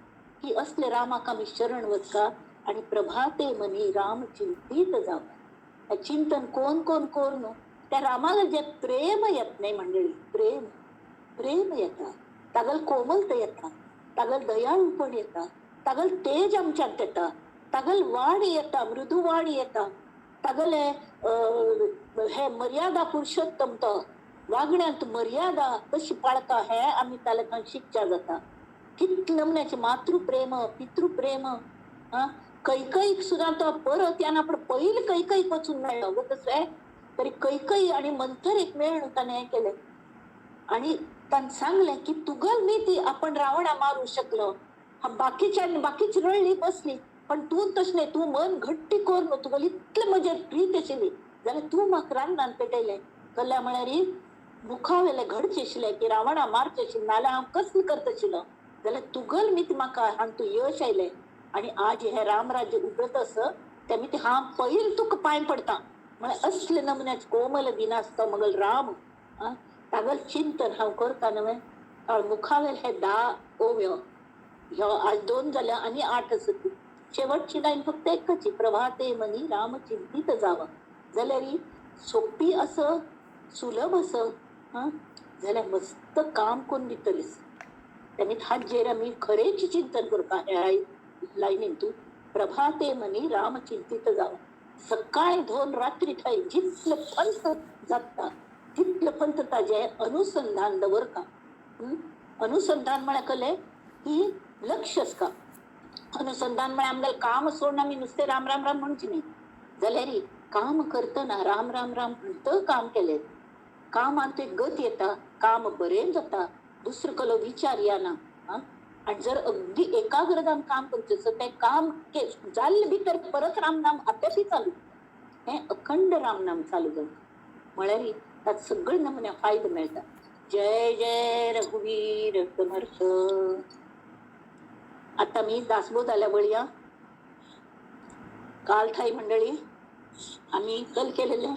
A: की असले रामाक आम्ही शरण वचका आणि प्रभाते मनी राम चिंतित जावा. चिंतन कोण कोण कोण त्या रामाला जे प्रेम येत नाही मंडळी, प्रेम प्रेम येता तागल कोमलता येता तागल दयाळूपण येता तागल तेज आमच्यात येता तागल वाड येता मृदू वाड येता तागल हे मर्यादा पुरुषोत्तम तो वागण्यात मर्यादा कशी पाळता हे आम्ही तालकान शिकच्या जाता. कितले नमण्याचे मातृप्रेम पितृप्रेम कैकईक सुद्धा तो परत यानं आपण पहिले कैकईक वचून मेळ्ळो ग तसं तरी कैकई आणि मंथर एक मेळ त्याने हे केले आणि त्यानं सांगले की तुगल मी ती आपण रावणा मारू शकलो बाकीची रळली बसली पण तू तसले तू मन घट्टी कर नो तुगल इतले मजे प्रीत आशिल्ली जाल्यार तू म्हाका रानान पेटयले कल्ल्या म्हळ्यार मुखावेले घडचे आशिल्ले की रावणा मारचे आशिल्ले नाल्यार हांव कसले करता आशिल्लो जाल्यार तुगल मी म्हाका हांग तू यश आयले आणि आज हे रामराज्य उगत अस त्या मी हा पहिले तुका पांय पडता म्हळ्यार असले नमन्याचे कोमल दिनासता मगल राम तागल चिंतन हांव करता न्हय मुखावेल हे 10 ओव्यो ह्यो आज 2 जाल्या आणि 8 आसत. शेवटची लाईन फक्त एकच प्रभाते मनी राम चिंतित जावा जाल्यार सोपी असं सुलभ असं जाल्यार मस्त काम कोण दितलीस त्यांनी हात जेरा मी खरेच चिंतन करता ह्या लाईनीन तू प्रभाते मनी राम चिंतित जावा. सकाळी 2 रात्री थंय जितले पंत जाता तितले पंत ताजे अनुसंधान दवर का अनुसंधान म्हळ्यार कले की लक्षच का अनुसंधान म्हळ्यार आमगेलें काम सोडून आमी नुसते राम राम राम म्हणची न्ही जाल्यार काम करतना राम राम राम म्हणत काम केले कामांत एक गत येता काम बरें जाता दुसरो कलो विचार येना आणि जर अगदी एकाग्रतान काम करचें ते काम जाल्ले भितर परत रामनाम आताशी चालू हे अखंड रामनाम चालू जाता म्हळ्यार तात सगळे नमुन्या फायदो मेळटा. जय जय रघुवीर समर्थ. आता मी दासबोध आल्या बळया काल थाई मंडळी आम्ही कल केलेले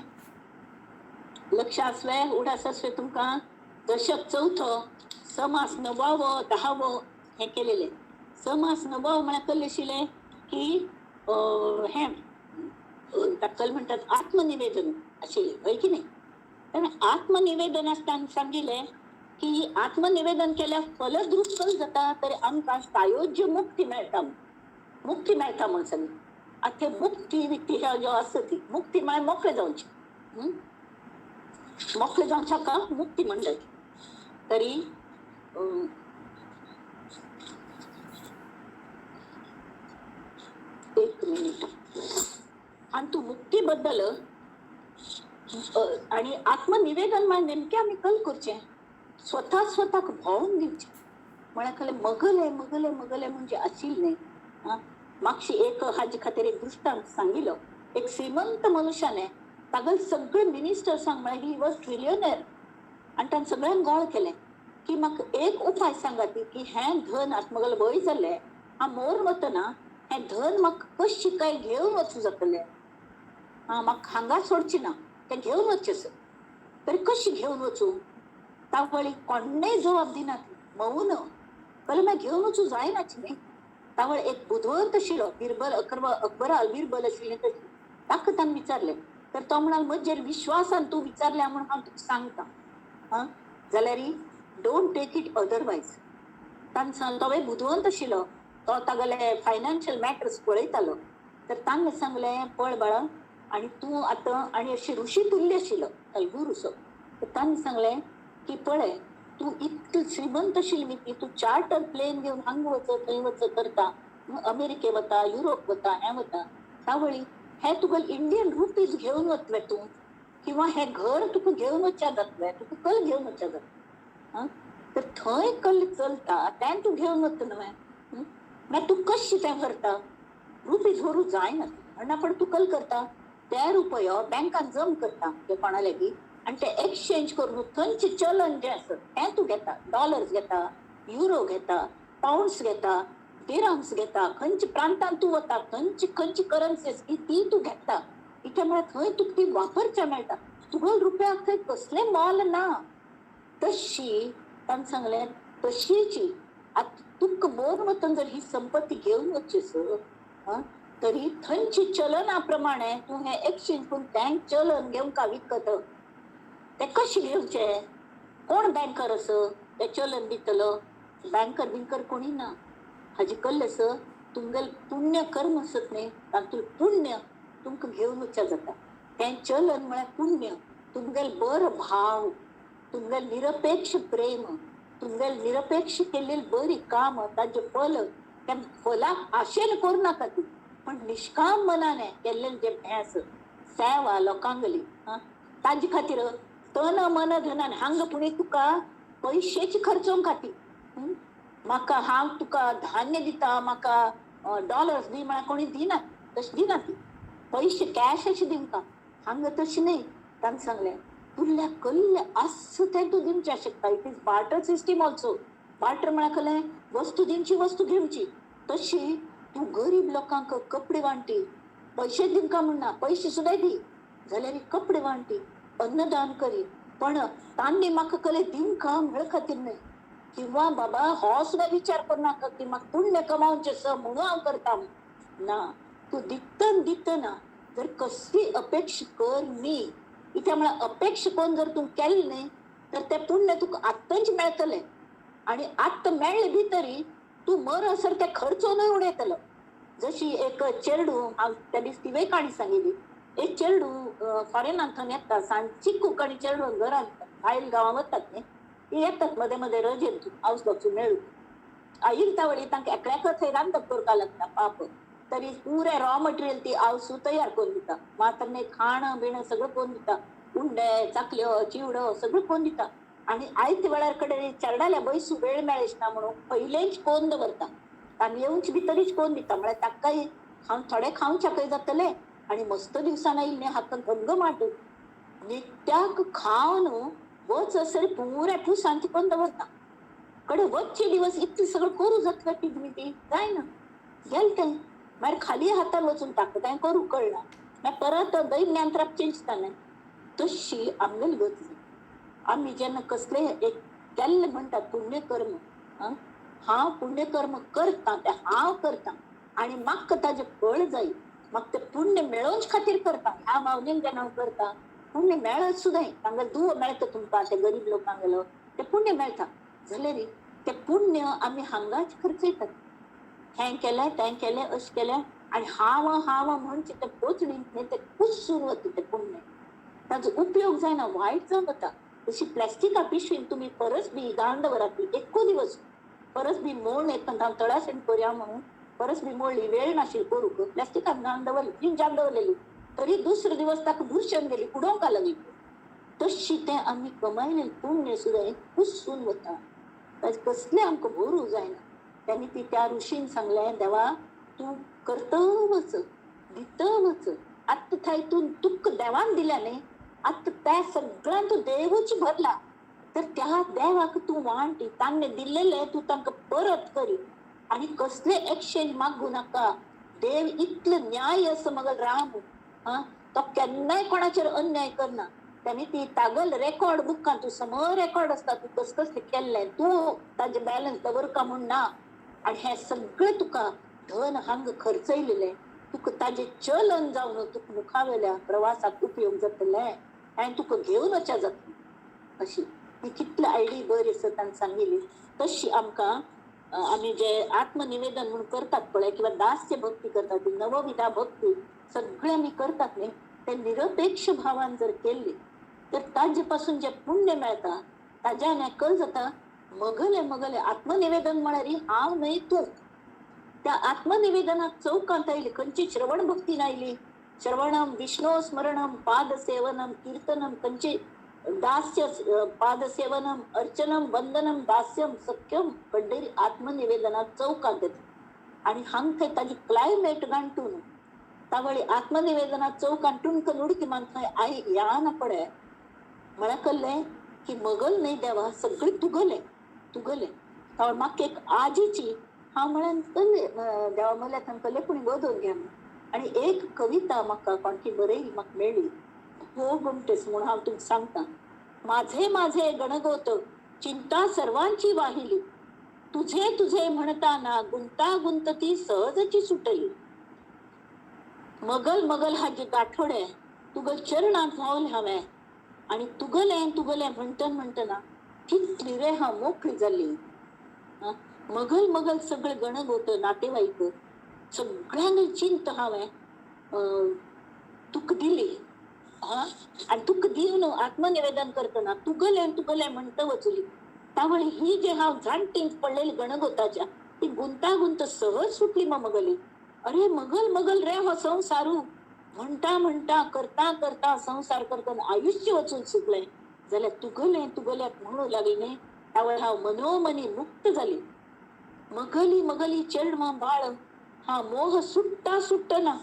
A: लक्ष असले उडास असले तुमका दशक 4 समास 9 10 हे केलेले. समास 9 म्हळ्यार कल्ले आशिल्ले की हे कल म्हणतात आत्मनिवेदन आशिल्ले हय की नाही. आत्मनिवेदन असताना सांगिले की आत्मनिवेदन केल्यार फलद्रूप कल जाता तरी आमकां सायोज्य मुक्ती मेळटा म्हणून सांगितले. आता मुक्ती विक्ती ज्यो आसा ती मुक्ती म्हळ्यार मोकळे जावचे मोकळे जावच्या का मुक्ती म्हणटात तरी एक मिनिट आणि तू मुक्ती बद्दल आणि आत्मनिवेदन म्हणजे नेमके आम्ही कल करचे स्वतःक भावून दिवचे म्हळ्यार मगले मगले मगले म्हणजे आशिल्ले नाही. मागशी एक हाजे खातीर एक दृष्टांत सांगिलो एक श्रीमंत मनुष्याने तागल सगळे मिनिस्टर सांग म्हळ्यार ही वॉज ट्रिलियनर आणि ताणें सगळ्यांक गोळ केले की म्हाका एक उपाय सांगात की हें धन आतां मगल वय जाल्ले हांव मोर वतना हें धन म्हाका कशी काय घेवन वचूं जातलें म्हाका हांगा सोडची ना तें घेवन वचचें तरी कशी घेवन वचूं तावळी कोणेय जबाब दिनात मौन पहिले म्हाका घेवन वचूं जायनाची न्ही. तावळ एक बुधवंत आशिल्लो बिरबल अकबराल बिरबल आशिल्लें ताका ताणें विचारलें तर तो म्हणाल म्हजेर विश्वासान तूं विचारल्या म्हणून हांव तुका सांगता जाल्यार डोंट टेक इट अदरवायज. ताणें सांगलो तो बुधवंत आशिल्लो तो तागेले फायनान्शियल मॅटर्स पळयतालो तर ताणें सांगलें पळ बाळा आणि तू आतां आणि अशी ऋषी तुल्य आशिल्लो गुरू सो तर ताणें सांगलें की पळय तू इतली श्रीमंत आशिल्ली की तू चार्टर प्लेन घेवन हांगा वच थंय वच करता अमेरिके वता युरोप वता हें वता तावळी हे तुगेल इंडियन रुपीज घेवन वतले तूं किंवा हे घर तुका घेऊन वचच्या जातलें, तुका कल घेऊन वचच्या जाता, तर थंय कल चलता तें तूं घेऊन वता न्हय. मागीर तूं कशी तें करता, रुपी झोरू जायना म्हणून आपण तूं कल करता ते रुपयो बँकान जम करता ते कोणा लेगीत, आणि ते एक्सचेंज करून थंयचे चलन जें आसा तें तूं घेता. डॉलर्स घेता, युरो घेता, पाउंड्स घेता, दिरहम्स घेता. खंयच्या प्रांतान तूं वता खंयची खंयची करन्सी ती तूं घेता. इथे म्हळ्यार थंय तुका ती वापरच्या मेळटा. तुगेल रुपयाक थंय कसलें मोल ना. तशी ताणें सांगलें तशीची आतां तुका बोन वतन जर ही संपत्ती घेऊन वचचीस तरी थंयची चलना प्रमाणे तूं हे एक्सचेंज करून तें चलन घेवन का विकत ते कशें घेवचें. कोण बँकर आस ते चलन दितलो, बँकर बिंकर कोणी ना. हाजी कल्ल आस तुमगेल पुण्य कर्म आसत न्ही, तातूंत पुण्य तुमकां घेवन वचचें जाता. तें चलन म्हळ्यार पुण्य. तुमगेल बरो भाव, तुमगेल निरपेक्ष प्रेम, तुमगेल निरपेक्ष केल्लेली बरी काम, ताजे फल त्या फलाक आशेन करूं नाका तूं, पण निष्काम मनाने केल्लें जें हें आसा सेवा लोकांगली ताजे खातीर तन मन धनान हांगा पुणी तुका पयशेची खर्चोवंक खातीर म्हाका हांव तुका धान्य दिता, म्हाका डॉलर्स दी म्हळ्यार कोणी दिना. तशें दिना ती पयशे कॅश अशें दिवंका. हांगा तशें न्ही. ताणें सांगलें तुरल्या कल्ले आस तें तूं दिवचें शकता. It is barter system also. Barter म्हळ्यार खलें वस्तू दिवची वस्तू घेवची. तशी तूं गरीब लोकांक कपडे वांटी, पयशे दिवंका म्हणना, पयशे सुद्दां दी जाल्यार कपडे वांटी, अन्नदान करी. पण तांणी म्हाका कले दिवंका म्हळ खातीर न्हय, किंवा बाबा हो सुद्दां विचार करनाका की म्हाका पुण्य कमावचें आसा म्हणून हांव करता ना. तूं दितना जर कसली अपेक्षा कर न्ही. इथे म्हळ्यार अपेक्षा करून जर तूं केलें न्ही तर तें पुण्य तुका आत्तांच मेळटलें, आनी आत्तां मेळ्ळें बी तरी तूं मरसर तें खर्चूनय उडयतलो. जशी एक चेडू, हांव त्या दीस ती काणी सांगिल्ली. एक चेडू फॉरेनांतल्यान येता, सांज चिकूक आनी चेडू घरांत भायल गांवां वतात न्ही, ती येतात मदें मदें रजेन हावस बॉक्स मेळून. इर्तावळी तांकां एकल्याक थंय रांदप करपा लागता पाप. तरी पुरे रॉ मटेरियल ती आवसू तयार करून दिता. मातन्ने खाण बिण सगळं करून दिता. उंडे, चाकल्यो, चिवडो सगळं करून दिता. आनी आयते वेळार कडेन चेड्याल्या बयसू वेळ मेळच ना म्हणून पयलेच कोन्न दवरता. तांणी येवचे भितरीच कोन्न दिता. म्हळ्यार ताकाय थोडे खावच्याकय जातले आनी मस्त दिवसान येयले हातान थंग माटून नित्याक खावन वच असर पुऱ्या ठुसांची कोन्न दवरता. कडे वचचे दिवस इतलें सगळं करूं जातलें ती जायना. गेल तें मागीर खाली हातान वचून ताका तें करूं कळना. मागीर परत दैन्यांत्राप चिंततालें. तशी आमगेली गत. आमी जेन्ना कसले एक केल्लें म्हणटात पुण्यकर्म, हांव पुण्यकर्म करता तें हांव करता आनी म्हाका ताजें फळ जाय, म्हाका तें पुण्य मेळोवचे खातीर करता. ह्या भावनेन जेन्ना हांव करता पुण्य मेळत सुद्दां तांगेलो दुवो मेळटा तुमकां, ते गरीब लोकांगेलो तें पुण्य मेळटा जाल्यार तें पुण्य आमी हांगाच खर्चयतात. हें केलें तें केलें अशें केलें आनी हांव म्हणचे तें पोचणींत न्ही तें कुसून वता तें पुण्य. ताजो उपयोग जायना, वायट जावन वता. तशी प्लास्टिका पिशवीन तुमी परस बी घालून दवरात एक्को दिवस परस बी मोड येता हांव तळासण करया म्हणून परस बी मोडली, वेळ नाशिल्ली करूंक, प्लास्टिकान घालून दवरली, फ्रिजान दवरलेली, तरी दुसरे दिवस ताका बुरशेन गेली, उडोवंक लागली. तशी तें आमी कमायलेलें पुण्य सुद्दां कुसून वता. ताजे कसलें आमकां भरूं जायना. त्यांनी ती त्या ऋषीन सांगलें देवा तूं करता वच, दिता वच. आत्ता थंय तुका देवान दिल्या न्ही, आत्ता त्या सगळ्यान तूं देवूच भरला तर त्या देवाक तूं वांटी. तांणे दिल्लेलें तूं तांकां परत करी आनी कसले एक्सचेंज मागूं नाका. देव इतलें न्याय आसा मगो राम, तो केन्नाय कोणाचेर अन्याय करना. त्यांनी ती तागल रेकॉर्ड बुकां तूं समोर रेकॉर्ड आसता तूं कसलें केल्लें, तूं ताजें बॅलन्स दवरका म्हूण ना. आनी हें सगळें तुका धन हांगा खर्चयलेलें तुका ताजें चलन जावन तुका मुखावेल्या प्रवासाक उपयोग जातलें आनी तुका घेवन वचचें जातलें. अशी ती कितली आयडी बरी आसा ताणें सांगिल्ली. तशी आमकां आमी जे आत्मनिवेदन म्हूण करतात पळय किंवा दास्य भक्ती करतात, ती नवविधा भक्ती सगळे आमी करतात न्ही, ते निरपेक्ष भावान जर केल्ली तर ताजे पासून जे पुण्य मेळटा ताज्यान हें जाता. मगले आत्मनिवेदन म्हळ्यार हांव न्हय तूं. त्या आत्मनिवेदनाक चौकांत आयली, खंयची श्रवण भक्तीन आयली, श्रवणम विष्णू स्मरणम पादसेवनम कीर्तनम कंचे दास्य पादसेवनम अर्चनम वंदनम दास्यम सख्यम कड्डेरी आत्मनिवेदना चौकात आणि हंग ताजी क्लायमेट गंटून तावळी आत्मनिवेदना चौक अंटून नुडकी मानताय आई या ना पडे मला कळलंय की मगल नाही देवा सगळी तुगले तुगले तावळ माग एक आजीची हा म्हण देवा मला कले पुणी बोधून घ्या आणि एक कविता म्हाका कोणती बरयली म्हाका मेळ्ळी हो गुमटेस म्हणून हांव तुमकां सांगता. माझे माझे गणगोत चिंता सर्वांची वाहिली, तुझे तुझे म्हणताना गुंतागुंत ती सहजची सुटली. मगल मगल हाजी गाठोडे तुगल चरणात व्हावल हवे आणि तुगले तुगले म्हणटना कितली रे हा मोकळी झाली. मगल मगल सगळे गणगोत नातेवाईक सगळ्यांनी चिंत हावे तुक दिली आणि तुक दिवन आत्मनिवेदन करतना तुगले तुगले म्हणत वचुली. त्यामुळे ही जे हा जाणटी पडलेली गणगोताच्या ती गुंतागुंत सहज सुटली मगली. अरे मगल मगल रे हो संसारू म्हणता म्हणता करता करता संसार करताना आयुष्य वचून सुटलंय जाल्यार तुगले तुगल्यात म्हणू लागले. त्यावेळी हा मनोमनी मुक्त झाली. मगली मगली चरणमा बाळ हा मोह सुट्टा सुट्टना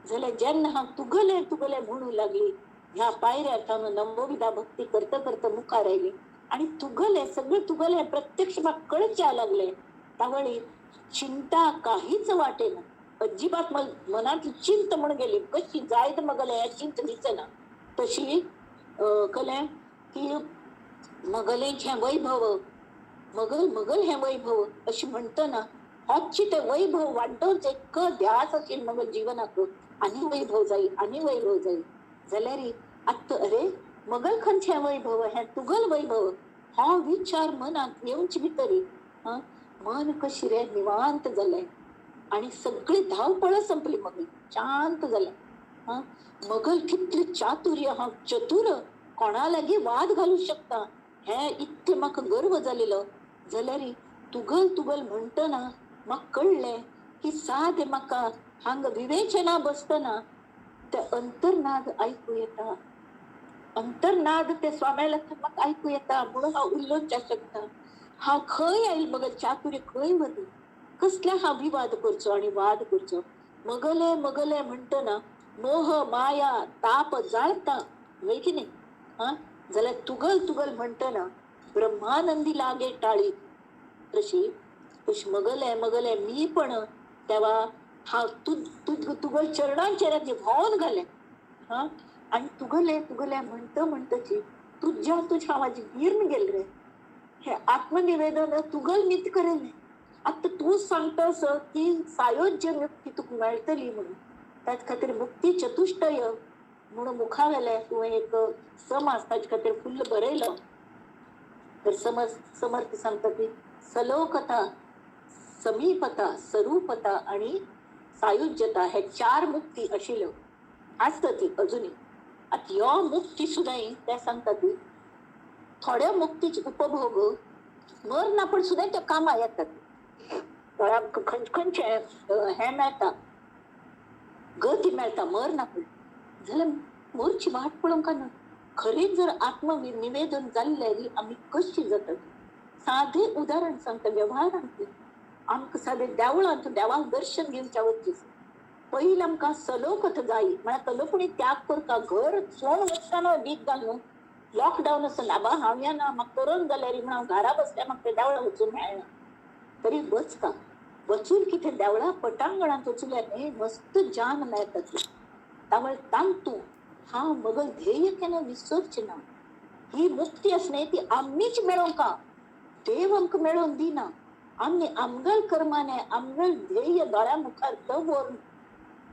A: झाल्या जेन्ना हा तुगले तुगले म्हणू लागली. ह्या पायऱ्या थांब नंबोविदा भक्ती करता करता मुखा राहिली आणि तुगले सगळे तुगले प्रत्यक्ष कळच्या लागले. त्यावेळी चिंता काहीच वाटेना अजिबात मनात चिंत म्हणून गेली. कशी जायत मगले या चिंत दिसेना तशी कले की मगलेचे वैभव मगल मगल हे वैभव अशी म्हणतना हाची ते वैभव वाढवच एक ध्यास असेल मग जीवनाक आणि वैभव जाईल आणि वैभव जाईल जाल्यार आत्त अरे मगल खंयचे वैभव हे तुगल वैभव हा विचार मनात येऊच भितरी मन कशी रे निवांत झालंय आणि सगळी धावपळ संपली. मग शांत झाल्या. मगल कितली चातुर्य हा चतुर कोणालागी वाद घालू शकता हे इतके म्हाका गर्व झालेलो जाल्यार तुगल तुगल म्हणटना म्हाका कळले की साधे म्हाका हांग विवेचना बसतना ते अंतर्नाद ऐकू येता. अंतर्नाद ते स्वाम्याला म्हाका ऐकू येता म्हणून हांव उलोवच्या शकता. हांव खंय आयल मग चातुर्य खंय वता कसल्या हा विवाद करचो आणि वाद करचो. मगले मगले म्हणटना मोह माया ताप जाळता वय की नाही जाल्यार तुगल तुगल म्हणटना ब्रह्मानंदी लागे टाळी. तशी मगले मगले मी पण तेव्हा हा तुगल चरणांचे राज्य भावून घाले आणि तुगले तुगले म्हणतची तुझ्या माझी गिरण गेल रे. हे आत्मनिवेदन तुगल मीच करेल. आता तू सांगतस की सायोज्य मुक्ती तुक मेळटली म्हणून त्याच खातीर मुक्ती चतुष्टय म्हणून मुखा गेले तू एक समाज ताचे खातीर फुल्ल बरयलो. तर समर्थ सांगता की सलोकता समीपता स्वरूपता आणि सायुज्यता हे 4 मुक्ती आशिल्ल्यो आसता ती अजुनी. आता ह्यो मुक्ती सुद्दां ते सांगता की थोड्या मुक्तीचे उपभोग मरना पण सुद्दां त्या कामा येतात. खंयचे हे मेळटा गती मेळटा मरना पण जाल्यार मोरची वाट पळोवंक ना. खरेंच जर आत्मनिवेदन जाल्ल्यार आमी कशी जातात. साधे उदाहरण सांगता व्यवहारांत आमकां साधे देवळांत देवाक दर्शन घेवच्या वचीस पयलीं आमकां सलोकत जाय म्हळ्यार तलोपुणी त्याग करता घर सोड वचताना वीक घालून लॉकडावन आसा बाबा हांव येना म्हाका करोना जाल्यार म्हणून हांव घरा बसल्या म्हाका त्या देवळां वचूंक मेळना तरी वचता वचून कितें देवळा पटांगणांत वचूल्यार न्ही मस्त जान मेळटा. त्यामुळे तांतू हा मगल ध्येय केन्ना विसरचे ना. ही मुक्ती असणे ती आम्हीच मेळोवंका देव आमकां मेळोवन दिना. आम्ही आमगल कर्माने आमगल ध्येय दोळ्या मुखार दवरून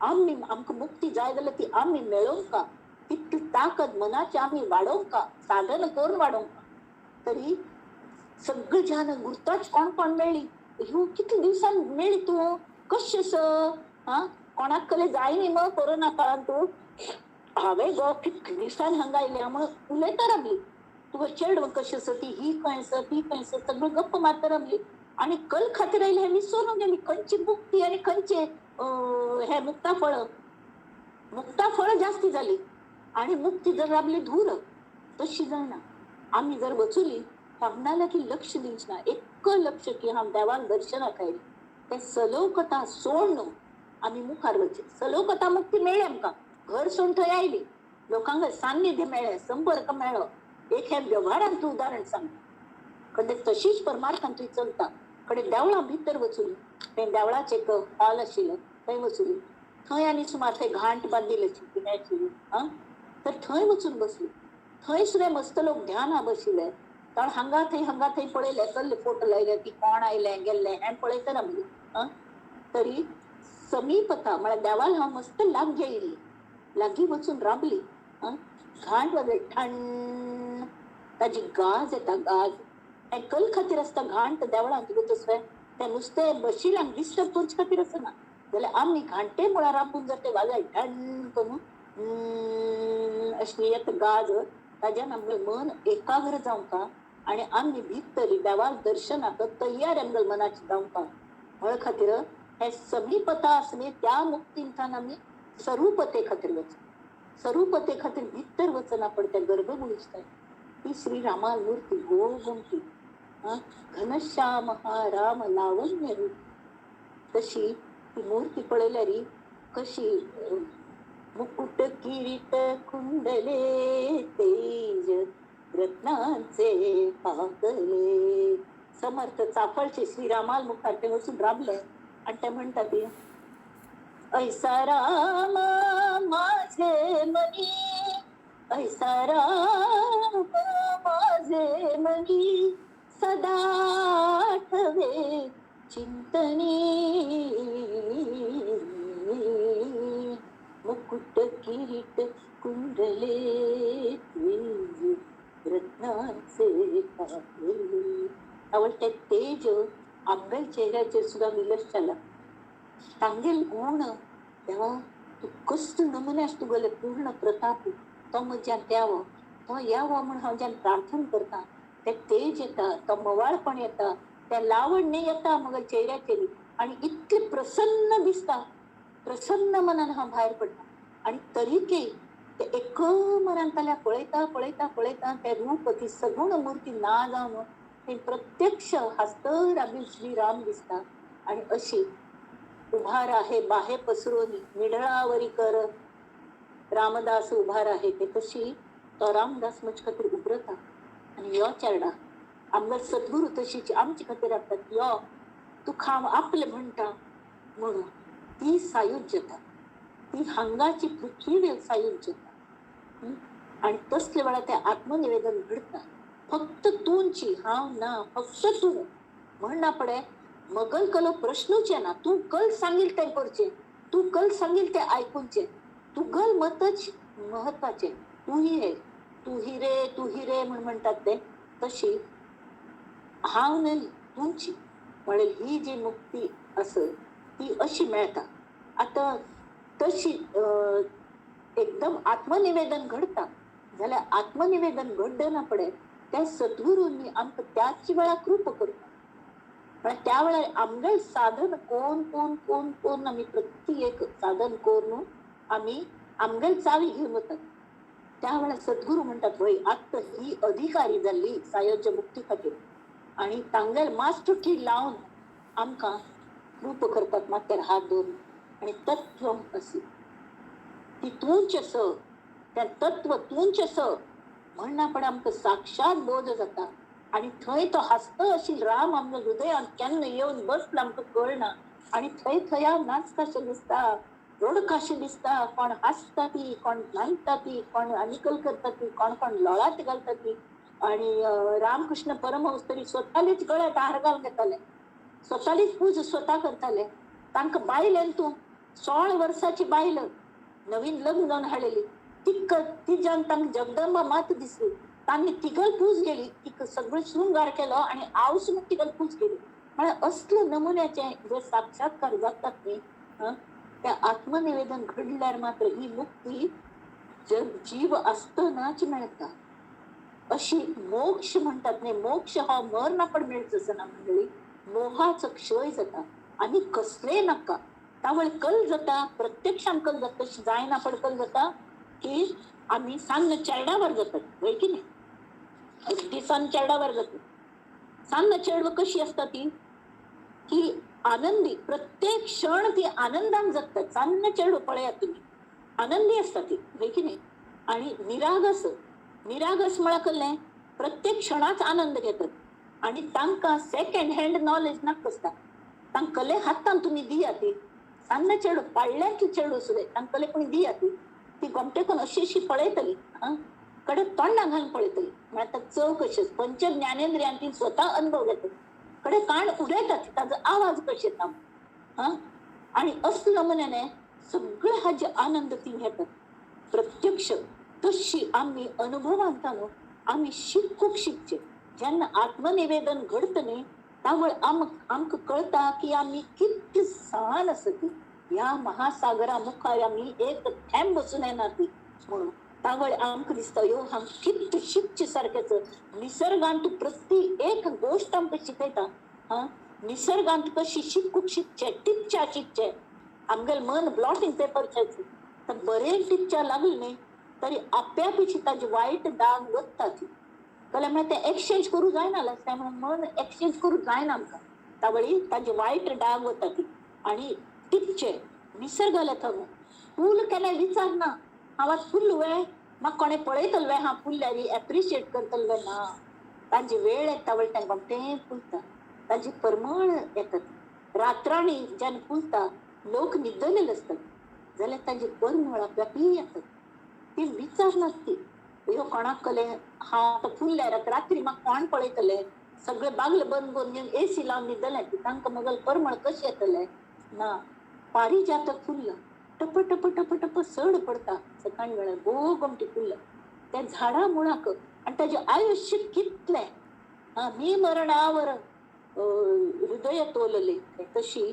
A: आमकां मुक्ती जाय जाल्यार ती आम्ही मेळोवंका तितली ताकद मनाची आम्ही वाडोवंका साधन करून वाडोवंका. तरी सगळी जाण गुर्ताच कोण कोण मेळ्ळी ह्यो कितले दिवसान मेळ्ळी तूं कशें कोणाक कले जाय न्ही मग कोरोना काळांत तूं हांवें गो कितले दिवसान हांगा आयल्या म्हणून उलयता रावली. तुका चेडूं कशें आसा ती ही खंय आसा ती खंय आसा सगळी गप्प मारता रावली आणि कल खातीर आयले हे विसरून गेली खंयची मुक्ती आणि खंयचे हे मुक्ता फळ. मुक्ता फळ जास्ती झाली आणि मुक्ती जर राबली धूर तशी जायना. आम्ही जर वचुली पाहण्याला की लक्ष दिवस ना एक लक्ष की हा देवान दर्शना खायली ते सलोकता सोडणं आम्ही मुखार वचे. सलोकता मुक्ती मिळेल आमका. घर सोडून थंय आयली लोकांना सान्निध्य मेळे, संपर्क मेळो. एक ह्या व्यवहारात तू उदाहरण सांग. कधी तशीच परमार्थान तुझी चलता. कडे देवळा भितर वचुली ते देवळाचे एक हॉल आशिल्लो थंय वचुली. थंय आनी सुमार थंय घांट बांदिल्ली पिण्याची तर थंय वचून बसली. थंय सुद्धा मस्त लोक ध्याना बशिल्ले. कारण हांगा थंय पळयले कसले फोटो लायले ती कोण आयले गेल्ले हें पळयतना म्हणजे तरी समीपता म्हळ्यार देवाला हांव मस्त लागीं येयली. लागीं वचून राबली. घांट वाजले ठण ताजी गाज येता गाज. हें कल खातीर आसता घांट देवळांत तुका तसलें तें नुस्तें बशिल्ल्यांक डिस्टर्ब करचे खातीर आसना. जाल्यार आमी घांटे मुळार राबून जर ते वाजय ठण करून अशी येता गाज ताज्यान आमगे मन एकाग्र जावंका आणि आमी भितरी देवाक दर्शनाक तयार आमगे मनाची जावंका. म्हळ खातीर हे समीपता आसली त्या मुक्तींतल्यान आमी स्वरूपते खातीर वच. स्वरूपते खातीर भितर वचना पण त्या गर्भगुडीच ती श्रीरामा मूर्ती गोळ गोमटी घनश्याम हा राम लावण्य रूप. तशी ती मूर्ती पळयल्यार कशी मुकुट किरीट कुंडले तेज रत्नांचे पाकले. समर्थ चाफळचे श्रीरामाल मुखार ते वचून राबले आणि ते म्हणतात ऐसा राम माझे मनी, ऐसा राम माझे मनी सदा ठवे चिंतनी. मुकुट किरीट कुंडले तेज रत्नांचे पाकले. आवडते तेज आंबेल चेहऱ्याचे सुद्धा विलस झाला. तांगेल गुण तेव्हा तू कस्त नमुन्यास तुगेले पूर्ण प्रताप तो म्हज्यान द्यावो तो यावो म्हणून हांव जेन्ना प्रार्थना करता ते तेज येता, तो मवाळपण येता, ते लावण्य येता मग चेहऱ्याचेर आणि इतके प्रसन्न दिसता. प्रसन्न मनान हांव भायर पडटा आणि तरीके ते एक मनान ताल्या पळयता पळयता पळयता ते रूप ती सगुण मूर्ती ना जावन ते प्रत्यक्ष हस्तर आमी श्रीराम दिसता. आणि अशी उभार आहे बाहे पसरून निढळावरी कर रामदास उभार आहे ते तशी तो रामदास म्हजे खातीर उबरता. आणि यो चेडा आमगे सद्गुरू तशीच आमचे खातीर आसतात. यो तू खाव आपले म्हणटा म्हणून ती सायुज्यता ती हांगाची पृथ्वी सायुज्यता. आणि तसले वेळा ते आत्मनिवेदन घडता. फक्त तूंची हांव ना फक्त तू म्हणना पडे. मगल कलो प्रश्नच येना. तू कल सांगील ते करचे, तू कल सांगील ते ऐकूनचे, तुगल मतच महत्वाचे. तू ही रे म्हणतात ते तशी हांव न्ही तुमची म्हणजे ही जी मुक्ती असत ती अशी मेळता. आता तशी एकदम आत्मनिवेदन घडता जाल्यार आत्मनिवेदन घडना पडे त्या सद्गुरूंनी आमकां त्याच वेळा कृप करता. पण त्या वेळेला आमगे साधन कोण कोण कोण कोण आम्ही प्रत्येक साधन करून आम्ही आमगे चावी घेऊन वतात. त्यावेळेला सद्गुरू म्हणतात वय आता ही अधिकारी जाल्ली सायोज्य मुक्ती खातीर आणि तांगेल मास्टर की लावून आमकां कृप करतात माथ्यार हात धरून आणि तत्व अशी ती तूंच स त्या तत्व तूंच स म्हणना पण आमकां साक्षात बोध जाता. आणि थंय तो हस्त अशी राम आमच्या हृदयात केन्ना येवन बसला आमकां कळना. आणि थंय थंय नाच कशें दिसता, रड कशें दिसता, कोण हसता ती, कोण न्हांयता ती, कोण आनिकल करता ती, कोण कोण लोळात घालता ती. आणि रामकृष्ण परमहंस तरी स्वतालीच गळ्यात हार घालून घेताले, स्वतालीच पूज स्वता करताले. तांकां बायलेन तूं 16 वर्साची बायल नवीन लग्न जावन हाडलेली तिच्यान तांकां जगदंबा मात दिसली. तांणी तिगल पूज गेली, तिका सगळं शृंगार केलो आणि आवसून तिगल पूज केली. म्हळ्यार असले नमुन्याचे जे साक्षात्कार जातात न्ही त्या आत्मनिवेदन घडल्यार मात्र ही मुक्ती जीव असतनाच मेळटा. अशी मोक्ष म्हणतात न्ही. मोक्ष हा मरना पण मेळचो ना मंडळी. मोहाचो क्षय जाता आणि कसले नाका. त्यामुळे कल जाता प्रत्यक्षान कल जाता जायना पण कल जाता की आम्ही सान्न चेरडावर जातात होय की नाही. अगदी सन चेरडावर जातो. सान्न चेडव कशी असतात ती की आनंदी प्रत्येक क्षण ती आनंदान जगतात. सान्न चेडव पळया तुम्ही आनंदी असतात ती होय की नाही. आणि निरागस निरागस म्हणा कल्ले प्रत्येक क्षणाच आनंद घेतात आणि तांकां सेकंड हँड नॉलेज नाका असता. तांकले हातान तुम्ही दिया ती सान्न चेडू पाळल्याची चेडू सुद्धा तांकले कोणी दिया ती गोमटेकून अशी अशी पळयतली कडे तोंडा घालून पळयतली. म्हणटा चव कशी पंच ज्ञानेंद्रियान ती स्वतः अनुभव घेतात. कडे कान उडयतात ताजो आवाज कशे येता आणि असल्या नमुन्याने सगळे हा जे आनंद ती घेतात प्रत्यक्ष. तशी आम्ही अनुभवांतानो आम्ही शिकूक शिकचे. जेन्ना आत्मनिवेदन घडतले त्यामुळे आमक कळता की आम्ही किती सहान असत या महासागरा मुखार आम्ही एक थेंब बसून येणार ती म्हणून. त्यामुळे आमक दिसता यो हांग किती शिकचे सारखेच. निसर्गांत प्रति एक गोष्ट आमकां शिकयता. निसर्गांत कशी शिकूक शिकचे टिपच्या शिकचे. आमगेल मन ब्लॉटिंग पेपरचे तर बरे टिपच्या लागले न्ही तरी आप्यापीची ताजी वाईट दाग वता ती कल्यामुळे ते एक्सचेंज करू जायना त्यामुळे मन एक्सचेंज करू जायना आमकां. त्यावेळी ताजी वाईट डाग वता ती आणि टिपचे निसर्गाला थंग फूल केले विचारना हांव फुल वे म्हाका कोणे पळयतल वे हा फुल्ल्यारी एप्रिशिएट करतल वे ना. ताजी वेळ येता वेळ तांकां तें फुलता ताजी परमळ येतात. रात्रांनी जेन्ना फुलता लोक न्हिदलेले असतात जाल्यार ताजी परमळ आपल्याक येतात. ती विचारनात ती ह्यो कोणाक कले हांव फुल्ल्यार रात्री म्हाका कोण पळयतले सगळे बागले बंद करून एसी लावन न्हिदले की तांकां मगल परमळ कशें येतले ना. पारिजातक फुल्ल टप टप टप टप सड पडता सकाळी वेळार भोव गमटी फुल्ल त्या झाडा मुळाक आणि ताजे आयुष्य कितले मी मरणावर हृदय तोलले तशी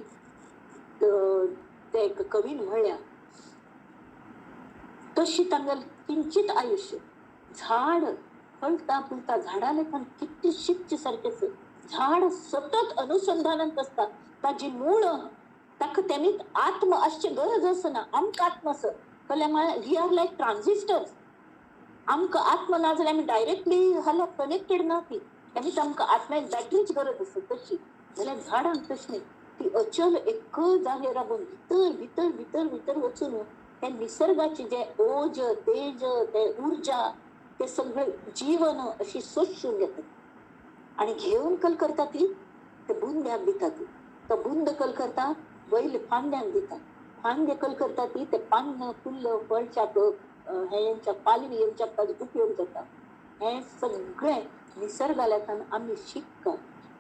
A: ते एक कवीन म्हणल्या तशी तांगेल किंचित आयुष्य. झाड फळता फुलता झाडा लेखन किती शिकचे सारखेच. झाड सतत अनुसंधानात असता ताजी मूळ ताका तेमी आत्म असची गरज असना. आमकां आत्म आस कल्यामुळे वी आर लायक ट्रान्झिस्टर्स. आमकां आत्म ना जाल्यार आमी डायरेक्टली हाल्या कनेक्टेड ना ती तेमी आमकां आत्म्याक बॅटरीची गरज आसा तशी. जाल्यार झाडांक तशी नाही ती अचल एक जागेर राबून भितर भितर भितर भितर वचून त्या निसर्गाचे जे ओज तेज ते ऊर्जा ते सगळे जीवन अशी सोशून घेतात आणि घेऊन कल करता ती ते बुंद्याक दिता ती. तो बुंद कल करता बैल फांद्यांक दिता. फांदे कल करता ती ते पान्न फुल्ल फळच्याक हेंच्या पालवी यांच्या उपयोग जाता. हे सगळे निसर्गाल्यान आम्ही शिकता.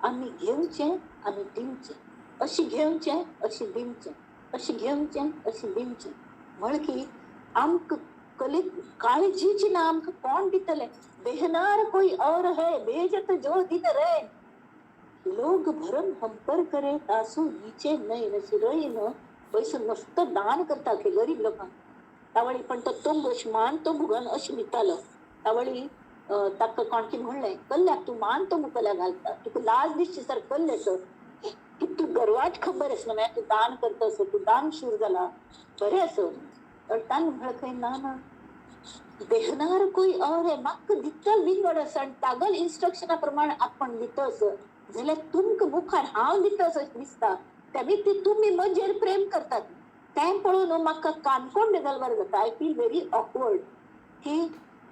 A: आम्ही घेवचे आम्ही दिवचे. अशी घेवचे अशी दिवचे अशी घेवचे अशी दिवचे म्हणकी आमक कले काळजीची ना आमक कोण दितले. बेहनार कोई और है बेजत जो दिन रे लोग भरम हम पर करे तासू नीचे नाही नशी रही न पैसे मस्त दान करता की गरीब लोकांक. त्यावेळी पण तो मान तो भुगन अशी दितालो. त्यावेळी ताका कोणकी म्हणले कल्ल्याक तू मान तो मुकल्या घालता तुका लाज दिसची सर कल्लेच की तू गर्वात खबर आस ना तू दान करतस तू दान शूर जाला बरे आस. तर तान म्हणखंय ना ना देहनार कोई और है म्हाका दितल विंगड आसा आनी तागल इन्स्ट्रक्शना प्रमाणे आपण दितस जाल्यार तुमकां मुखार हांव दितस दिसता तेमी ती तुमी म्हजेर प्रेम करतात तें पळोवन म्हाका काणकोण घालपाक जाता. आय फील व्हेरी ऑकवर्ड की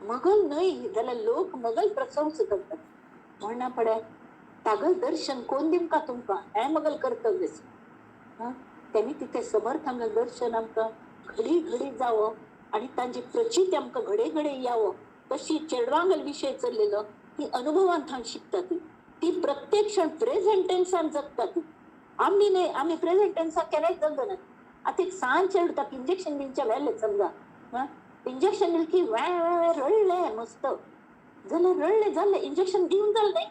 A: मगल न्हय जाल्यार लोक मगल प्रशंसा करतात म्हणना पडे तागल दर्शन कोण दिमका तुमकां हें मगल कर्तव्य. तेमी तिथे समर्थांगल दर्शन आमकां घडी घडी जावं आणि तांची प्रचिती आमकां घडे घडे यावं. तशी चेडवांगल विशय चल्लेलो ती अनुभवांत शिकता ती प्रत्येक क्षण प्रेझेंट टेन्सान जगता ती. आम्ही नाही आम्ही प्रेझेंट टेन्सान केल्याच जगना. आता एक सांज चेडू ताका इंजेक्शन दिवच्या वेले समजा इंजेक्शन दिले की वे रडले मस्त जाल्यार रडले जाल्ले इंजेक्शन दिवन जालें नाही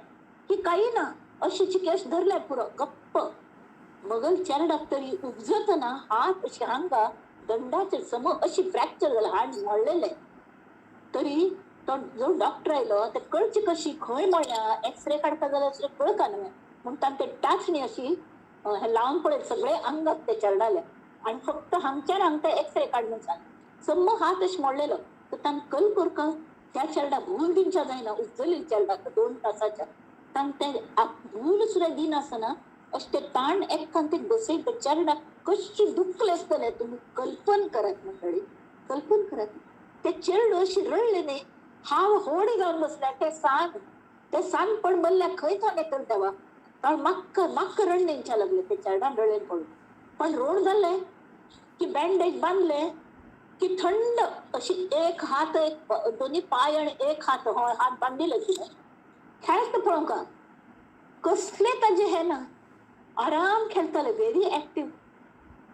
A: की काही ना अशी चिकेश धरले पुरो गप्प. मगल चेरडाक तरी उपजतना हात अशी हांगा दंडाचे सम अशी फ्रॅक्चर झाला हाड मोडलेले तरी तो जो डॉक्टर आयलो ते कळची कशी खंय मोडल्या एक्सरे काडता जाल्यार कळका न्हय म्हणून ताणें ते टाचणी अशी हे लावन पळय सगळे अंगात ते चेरडाले आणि फक्त हांगच्या एक्सरे काढून सांग सम्म हात अशें मोडलेलो तर तांकां कल करका त्या चेडा भूल दिवच्या जायना उजली चेडा 2 तासाच्या तांकां ते भूल सुद्दां दिनासतना अशें ते ताण एकखान ते बसयत चेडा कशी दुखले आसतले तुम्ही कल्पन करात मंडळी कल्पन करात ते चेडो अशी रडले न्ही हांव होडी जावन बसल्या ते सांग पण बोलल्या खंय थांबे तर तेव्हा कारण माक्क रडणेंच्या लागले ते चेडा रडले पडून पण रोड झाले की बँडेज बांधले की थंड अशी एक हात एक दोन्ही पाय आणि एक हात हात बांधिले तिने खेळत पळोवंका कसले ताजे हे ना आराम खेळताले व्हेरी ऍक्टिव्ह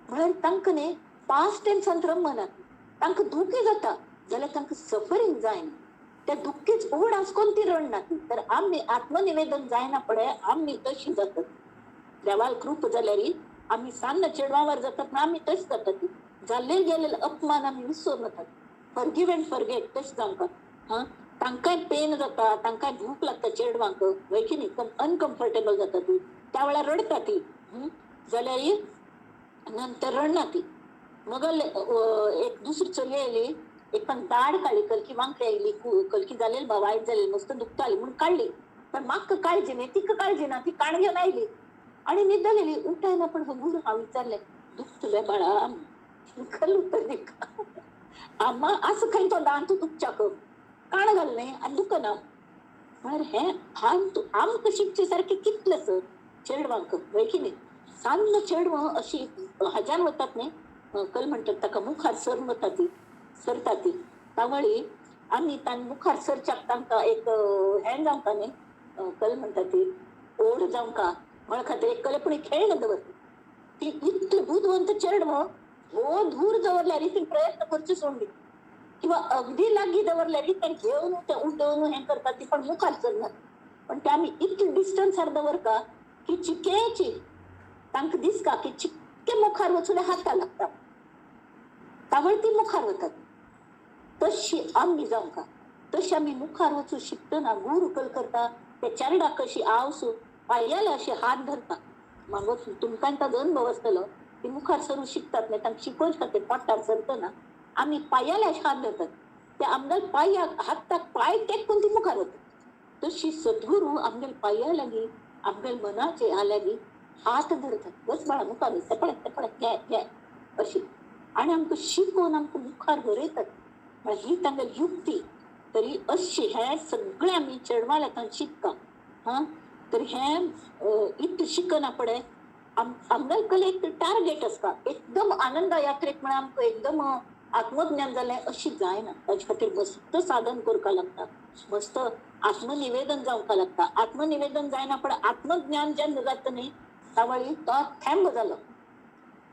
A: म्हळ्यार तांकां न्ही पास्ट टेन्सान रमनात तांकां दुखी जाता जाल्यार तांकां सफरींग जायना त्या दुःखीच उघड आसकोन ती रडनात तर आम्ही आत्मनिवेदन जायना पडे आम्ही तशी जातात देवाल कृप जाल्यार आम्ही सान्न चेडवावर जातात ना आम्ही तशी जातात जाल्ले गेलेले अपमान आम्ही विसरून जातात फॉरगिव्ह अँड फॉरगेट तशें जावंका हा तांकांय पेन जाता तांकांय भूक लागता चेडवांक वय की न्ही अनकम्फर्टेबल जाता ती त्या वेळार रडता ती जाल्यार नंतर रडना ती मग एक दुसरी चली आयली एक पण दाड काढली कलकी वांकडी आयली कलकी जालेली बा वायट जालेली मस्त दुखताली म्हणून काढली पण म्हाका काळजी न्ही तिका काळजी ना ती काण घेवन आयली आणि न्हिदलेली उठायना पण गुरू हांव विचारले दुखतले बाळा खल उत्तर दिका आम्हा असं खंय तो दांत दुखच्याक काण घाल न्ही आनी दुखना म्हळ्यार हे आमकां शिकचे सारखे कितलेस चेडवांक वय की न्ही सान्न चेडवां अशी हाज्यान वतात न्ही कल म्हणटात ताका मुखार सरता ती तावळी आमी तांकां मुखार सरच्याक तांकां एक हें जावंका न्ही कल म्हणटा ती ओढ जावंका म्हळ्या खातीर एक कलेपणी खेळ दवरता ती इतली बुधवंत चेडवां हो धूर दवरल्यार ती प्रयत्न करचे सोडली किंवा अगदी लागीं दवरल्यार ते घेवन ते उठवून हें करता ती पण मुखार सरनात पण ते आमी इतली डिस्टन्सार दवरका की चिकेची तांकां दिसता की चिक्के मुखार वचून हाता लागता तावळ ती मुखार वतात तशी आम्ही जावंका तशी आम्ही मुखार वचून शिकतना गुरू कल करता ते चेडा कशी आवसू पायाले अशी हात धरता मग तुमकां ताजो अनुभव आसतलो ती मुखार सरू शिकतात न्ही तांकां शिकोवचे खातीर पोट्टार सरतना आमी पायाले अशे हात धरतात ते आमगेल पांयाक हाताक पांय टेकून ती मुखार वतात तशी सद्गुरू आमगेल पांया लागीं आमगेल मनाचे लागीं हात धरतात बस बाळा मुखार ते पळय घे अशी आणि आमकां शिकोवन आमकां मुखार बरयतात ही तांगेल युक्ती तरी अशी हे सगळे आमी चेडवां लेखान शिकता हा तर हे इतलें शिकना पळय आमगेल कलेक टार्गेट आसता एकदम आनंद यात्रेक म्हळ्यार आमकां एकदम आत्मज्ञान जालें अशी जायना ताचे खातीर मस्त साधन करपा लागता मस्त आत्मनिवेदन जावपाक लागता आत्मनिवेदन जायना पण आत्मज्ञान जेन्ना जाता न्ही तावळी तो थेंब जालो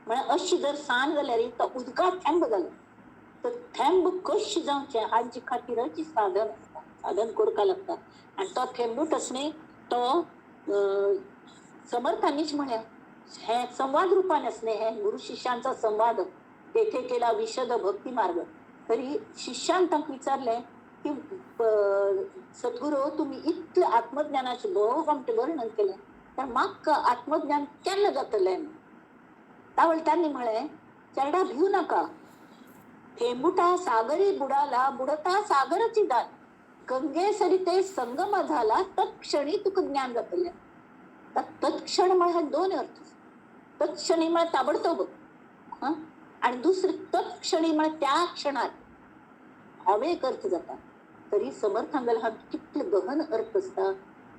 A: म्हळ्यार अशी जर सान जाल्यार तो उदकांत थेंब जालो तर थेंब कशें जावचें हाजे खातीरच साधन आसता साधन करपा लागता आनी तो थेंबूच आस न्ही तो समर्थांनीच म्हळ्या हे संवाद रूपान आसले हे गुरु शिष्यांचा संवाद तेथे केला विशद भक्ती मार्ग तरी शिष्यान तांकां विचारलें की सद्गुरू तुम्ही इतलें आत्मज्ञानाचें भोव आमचें वर्णन केलें तर म्हाका आत्मज्ञान केन्ना जातलें तावळ तांणी म्हळें चेडा भिवू नाका थेंबुटा सागरी बुडाला बुडता सागराची दाट गंगे सरिते संगम झाला तत्क्षणी तुका ज्ञान जातलें तत्क्षण म्हळ्यार दोन अर्थ तत्क्षणी म्हळ्यार ताबडतोब आणि दुसरे तत्क्षणी म्हळ्यार त्या क्षणात हावेक अर्थ जाता तरी समर्थांगेल हा कितले गहन अर्थ असता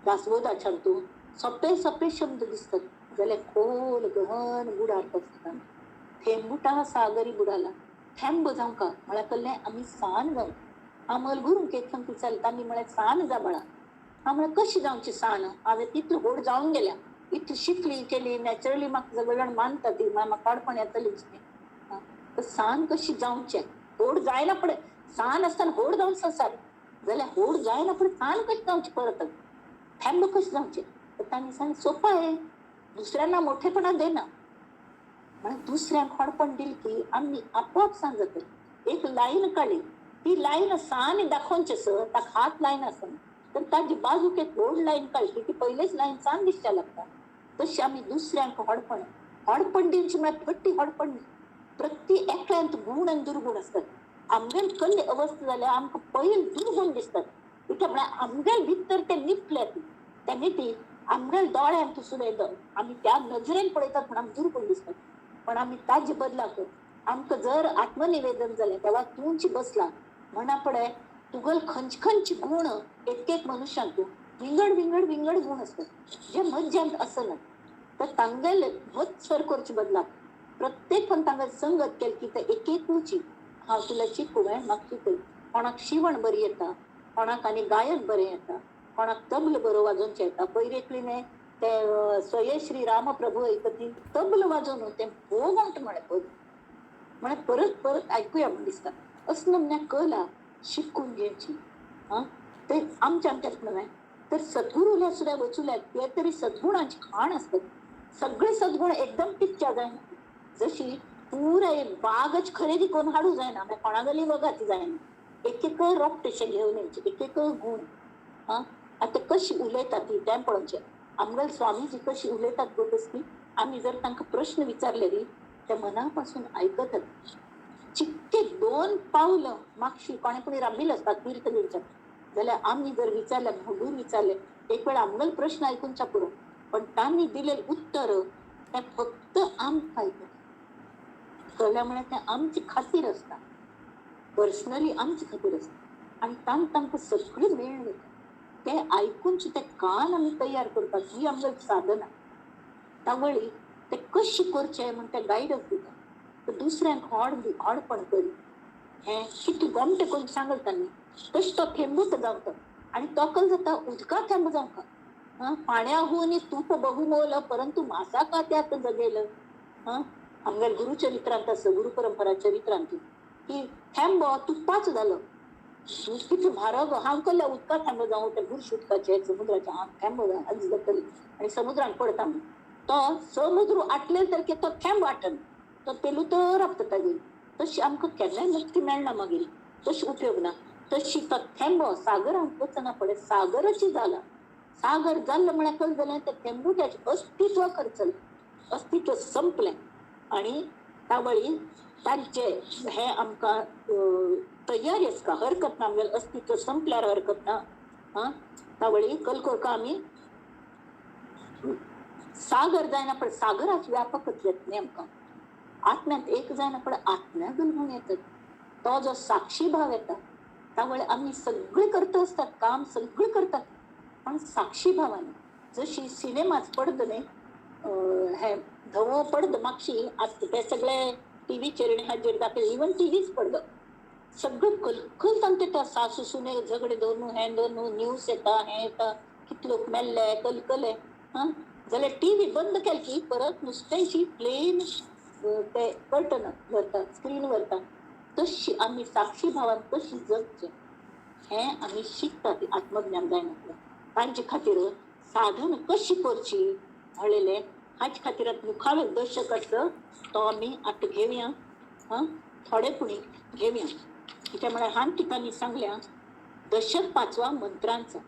A: दासबोधाच्या तूं सोपे सोपे शब्द दिसतात जाल्यार खोल गहन गूढ अर्थ आसता थेंबुटा सागरी बुडाला थेंब जावंका म्हळ्यार कहलें आमी सान जावं हांव मलगुरूंक एक फावट विचारलें तांणी म्हळें सान जा बाळा हांव म्हळें कशी जावची सान हांवें तितली व्हड जावन गेल्या इतली शिकली केली नॅचरली म्हाका सगळे जाण मानता ती म्हाका काडपण येतलीच न्ही तर सान कशी जावचें व्हड जायना पळय सान आसतना व्हड जावन संवसार जाल्यार व्हड जायना पण सान कशें जावचें परत थेंब कशें जावचें तर तांणी सांगलें सोपा आहे दुसऱ्यांना मोठेपणा देना म्हळ्यार दुसऱ्यांक हडपण दिली की आमी आपोआप सान जातली एक लायन काडली ती लायन सान दाखोवचें सर ताका हात लायन आसना तर ताजी बाजूक एक व्हड लायन काडली ती पयलेच लायन सान दिसच्या लागता तशी आमी दुसऱ्यांक हडपण दिवची म्हळ्यार फट्टी हडपण प्रत्येक एकट्यांत गुण आणि दुर्गुण असतात. आमगेल कसली अवस्था जाल्यार आमकां पयली दुर्गुण दिसतात. कित्याक म्हळ्यार आमगेल भितर ते लिपल्यात त्यांनी ती आमगेल दोळ्यांत सुद्धा आमी त्या नजरेन पळयतात म्हणून आमकां दुर्गुण दिसतात. पण आमी ताजे बदलाक आमकां जर आत्मनिवेदन जालें तेव्हा तूंच बसला म्हणा पळय तुगेल खंयचे गुण एक मनुष्याक विंगड विंगड विंगड गुण असतात जे मज्जांत असनात. तर तांगेल मत्सर करचे बदला प्रत्येक पण तांगेल संगत केली की ते एकेकूची हांव तुला चिकू म्हाका चिकय. कोणाक शिवण बरी येता, कोणाक आनी गायन बरें येता, कोणाक तबल बरो वाजोवचें येता. पयरेकलीने ते स्वयश्री रामप्रभू ऐकती तबल वाजोवन ते भोव घंट म्हणे परत परत ऐकूया म्हणून दिसता. असं म्हण्या कला शिकून घ्यायची. ते आमच्या नव्हे तर सद्गुरूला सुद्धा वचूल्यात ते तरी सद्गुणाची खाण असतात. सगळे सद्गुण एकदम टिकच्या जायना. जशी पुरे बागच खरेदी करून हाडू जायना कोणागली वगाती जायना. एक एक रोपटेशे घेऊन यायचे एक एक गुण. आता कशी उलयतात ती तें पळोवचें. आमगेल स्वामीजी कशी उलयतात गो तसली आम्ही जर तांकां प्रश्न विचारले री ते मनापासून ऐकतात. चिक्के 2 पावलं मागशी कोणी राबिल असतात तीर्थ घेवच्याक जाल्यार आम्ही जर विचारले म्हणून विचारले एक वेळ आमगेल प्रश्न ऐकूनच्या पुरो पण तांणी दिलेले उत्तर ते फक्त आमकां ऐकतात कळ्ळें म्हळ्यार ते आमची खातीर असता. पर्सनली आमची खातीर असता आनी तांकां सगळी मेळ वता. ते ऐकूनचे ते कान आमी तयार करतात ही आमगेल साधना. तावळी ते कशी करचे म्हण ते गायडन्स दिता. तर दुसऱ्यांक ऑडपण करी हे किती गोमटे करून सांगल तांणी तश तो थेंबूच जावता. आणि तोकल जाता उदका थेंब जावका. पाण्याहून तूप बहुमोल परंतु मासा का त्यात जगेल. आमगेल गुरुचरित्रांत असं गुरु परंपरा चरित्रांत की थेंब तुपाच जालो. किती म्हारग हांव कल्ल्या उदका थेंब जावं ते बुरश उदकाचे समुद्राचे हांव थेंब आज जातली आणि समुद्रान पडता तो समुद्र आटले तर तो थेंब आटन तो पेलू तर आपता गेली. तशी आमकां केन्नाय मुक्ती मेळना मागीर तशी उपयोग ना. तशी तो थेंब सागरांत वचना पडे सागराची जाला. सागर जाल्लो म्हळ्यार कळ्ळें जालें ते थेंबू त्याचें अस्तित्व खर्चलें अस्तित्व संपलें. आणि तावळी तांचे हे आमकां तयारी आसता हरकत ना आमगेलें अस्तित्व संपल्यार हरकत ना. तावळी कलकोरका आमी सागर जायना पण सागराच व्यापकच येत न्ही आमकां. आत्म्यांत एक जायना पण आत्म्या गलगून येतात. तो जो साक्षी भाव येता त्यामुळे आम्ही सगळे करत असतात काम सगळे करतात पण साक्षी भावाने. जशी सिनेमाच पडद न्ही हे धवो पडद मागशी आज ते सगळे टीव्हीचेर हाजेर दाखयले इवन टीव्हीच पडद सगळं कलकल तांचे त्या सासू सुने झगडे दोनू हे दोनू न्यूज येता हे येता किती लोक मेल्ले कलकले. जाल्यार टीव्ही बंद केली की परत नुसत्याची प्लेन ते कर्टन व्हरता स्क्रीन व्हरता. तशी आम्ही साक्षी भावान कशी जगचे हे आम्ही शिकतात आत्मज्ञान जायना. तांचे खातीर साधन कशी करची म्हणलेले हाचे खातीर मुखावे दशक असं तो आम्ही आता घेवया. थोडेपणी घेवया कित्याक म्हळ्यार हांव ठिकाणी सांगल्या दशक 5वा मंत्रांचा.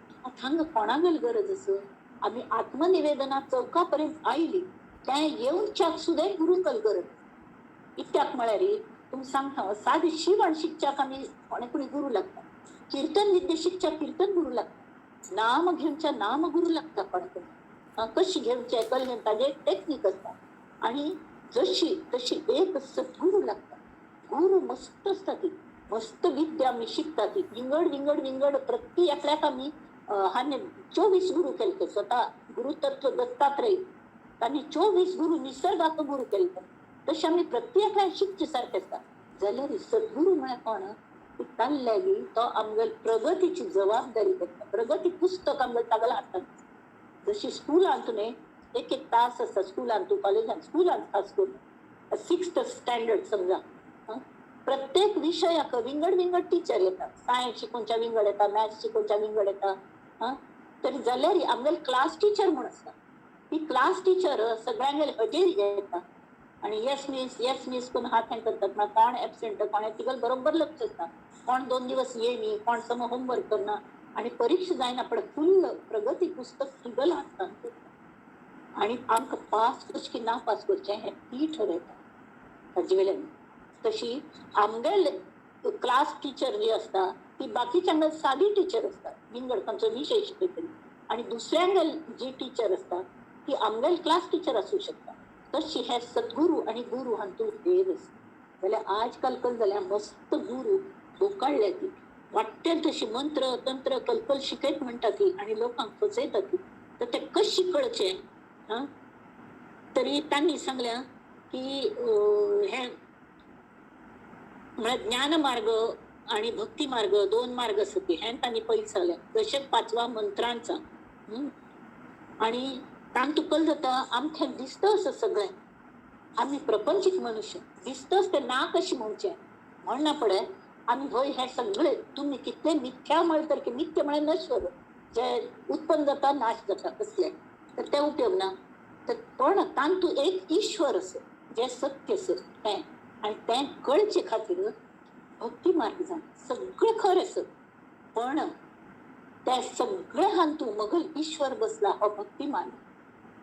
A: हांगा कोणागेल गरज असं आम्ही आत्मनिवेदनात चौकापर्यंत आयली ते येवच्याक सुद्धा गुरुकल गरज. इत्याक म्हळ्यार तुम्ही सांगता साधी शिवण शिकच्याक आम्ही कोणी गुरु लागता. कीर्तन विद्या शिकच्याक कीर्तन गुरु लागता. नाम घेवच्या नाम गुरु लागता कोणी कशी घेवचे कळ्ळें ताजे टेक्निक असता. आणि जशी तशी एक सद्गुरू लागता. गुरु मस्त असता ती मस्त विद्या आम्ही शिकता ती विंगड विंगड विंगड प्रत्येकाक आम्ही हाने 24 गुरु केले. स्वतः गुरुतत्व दत्तात्रय त्यांनी 24 गुरु निसर्गाक गुरु केले. तसे आम्ही प्रत्येकाला शिकचे सारखे असता. जाल्यार सद्गुरू म्हळ्यार कोण ताल्ल्यागी तो आमगेल प्रगतीची जबाबदारी करता. प्रगती पुस्तक आमगेल तागेल्या हातांत. जशी स्कुलांत न्ही एक तास आसता स्कुलांत कॉलेजांत स्कुलांत खास करून 6th स्टँडर्ड समजा प्रत्येक विशयाक विंगड विंगड टीचर येतात. सायन्स शिकोवच्या विंगड येता मॅथ्स शिकोवच्या विंगड येता. तरी जाल्यार आमगेल क्लास टीचर म्हूण आसता. ती क्लास टीचर सगळ्यांगेर हजेरी घेता आणि येस मिस करून हात हँग करतात. कोण एबसेंट कोण तिगल बरोबर लक्ष असता. कोण 2 दिवस येयनी कोण सम होमवर्क करना आणि परीक्षा जायना पण फुल्ल प्रगती पुस्तक तिगल हातांत आणि आमकां पास करचें की ना पास करचें हें ती ठरयता. ताजे वेल्यान तशी आमगेल क्लास टीचर जी असता ती बाकीच्या सादी टीचर असता विंगड तांचो विशय शिकयतली आणि दुसऱ्यांगेल जी टीचर असता ती आमगेल क्लास टीचर असू शकता. तशी हे सद्गुरू आणि गुरु हांतून भेद आसा. जाल्यार आज काल कल जाल्यार मस्त गुरु बोकाळल्या ती वाटेल तशी मंत्र तंत्र कलकल शिकयत म्हणटा ती आणि लोकांक फसयता ती. तर ते कशी कळचे तरी त्यांनी सांगल्या की हे म्हळ्यार ज्ञान मार्ग आणि भक्ती मार्ग 2 मार्ग आसा ते हे तांणी पयलीं सांगल्या. तशेंच 5वा मंत्रांचा आणि तांकां कल जाता आमकां दिसता असं सगळें आम्ही प्रपंचिक मनुष्य दिसतच ते ना कशी म्हणचे म्हणना पडे आम्ही होय हे सगळे तुम्ही कितले मिथ्या म्हणतर की मिथ्य म्हळ्यार नश्वर जे उत्पन्न जाता नाश जाता कसले तर ते उपयोग ना. तर पण तांतू एक ईश्वर आसा जे सत्य आसा तें आणि तें कळचे खातीर भक्ती मार्ग जाण सगळें खरें आसा. पण त्या सगळे हांतू मगल ईश्वर बसला हो भक्ती मार्ग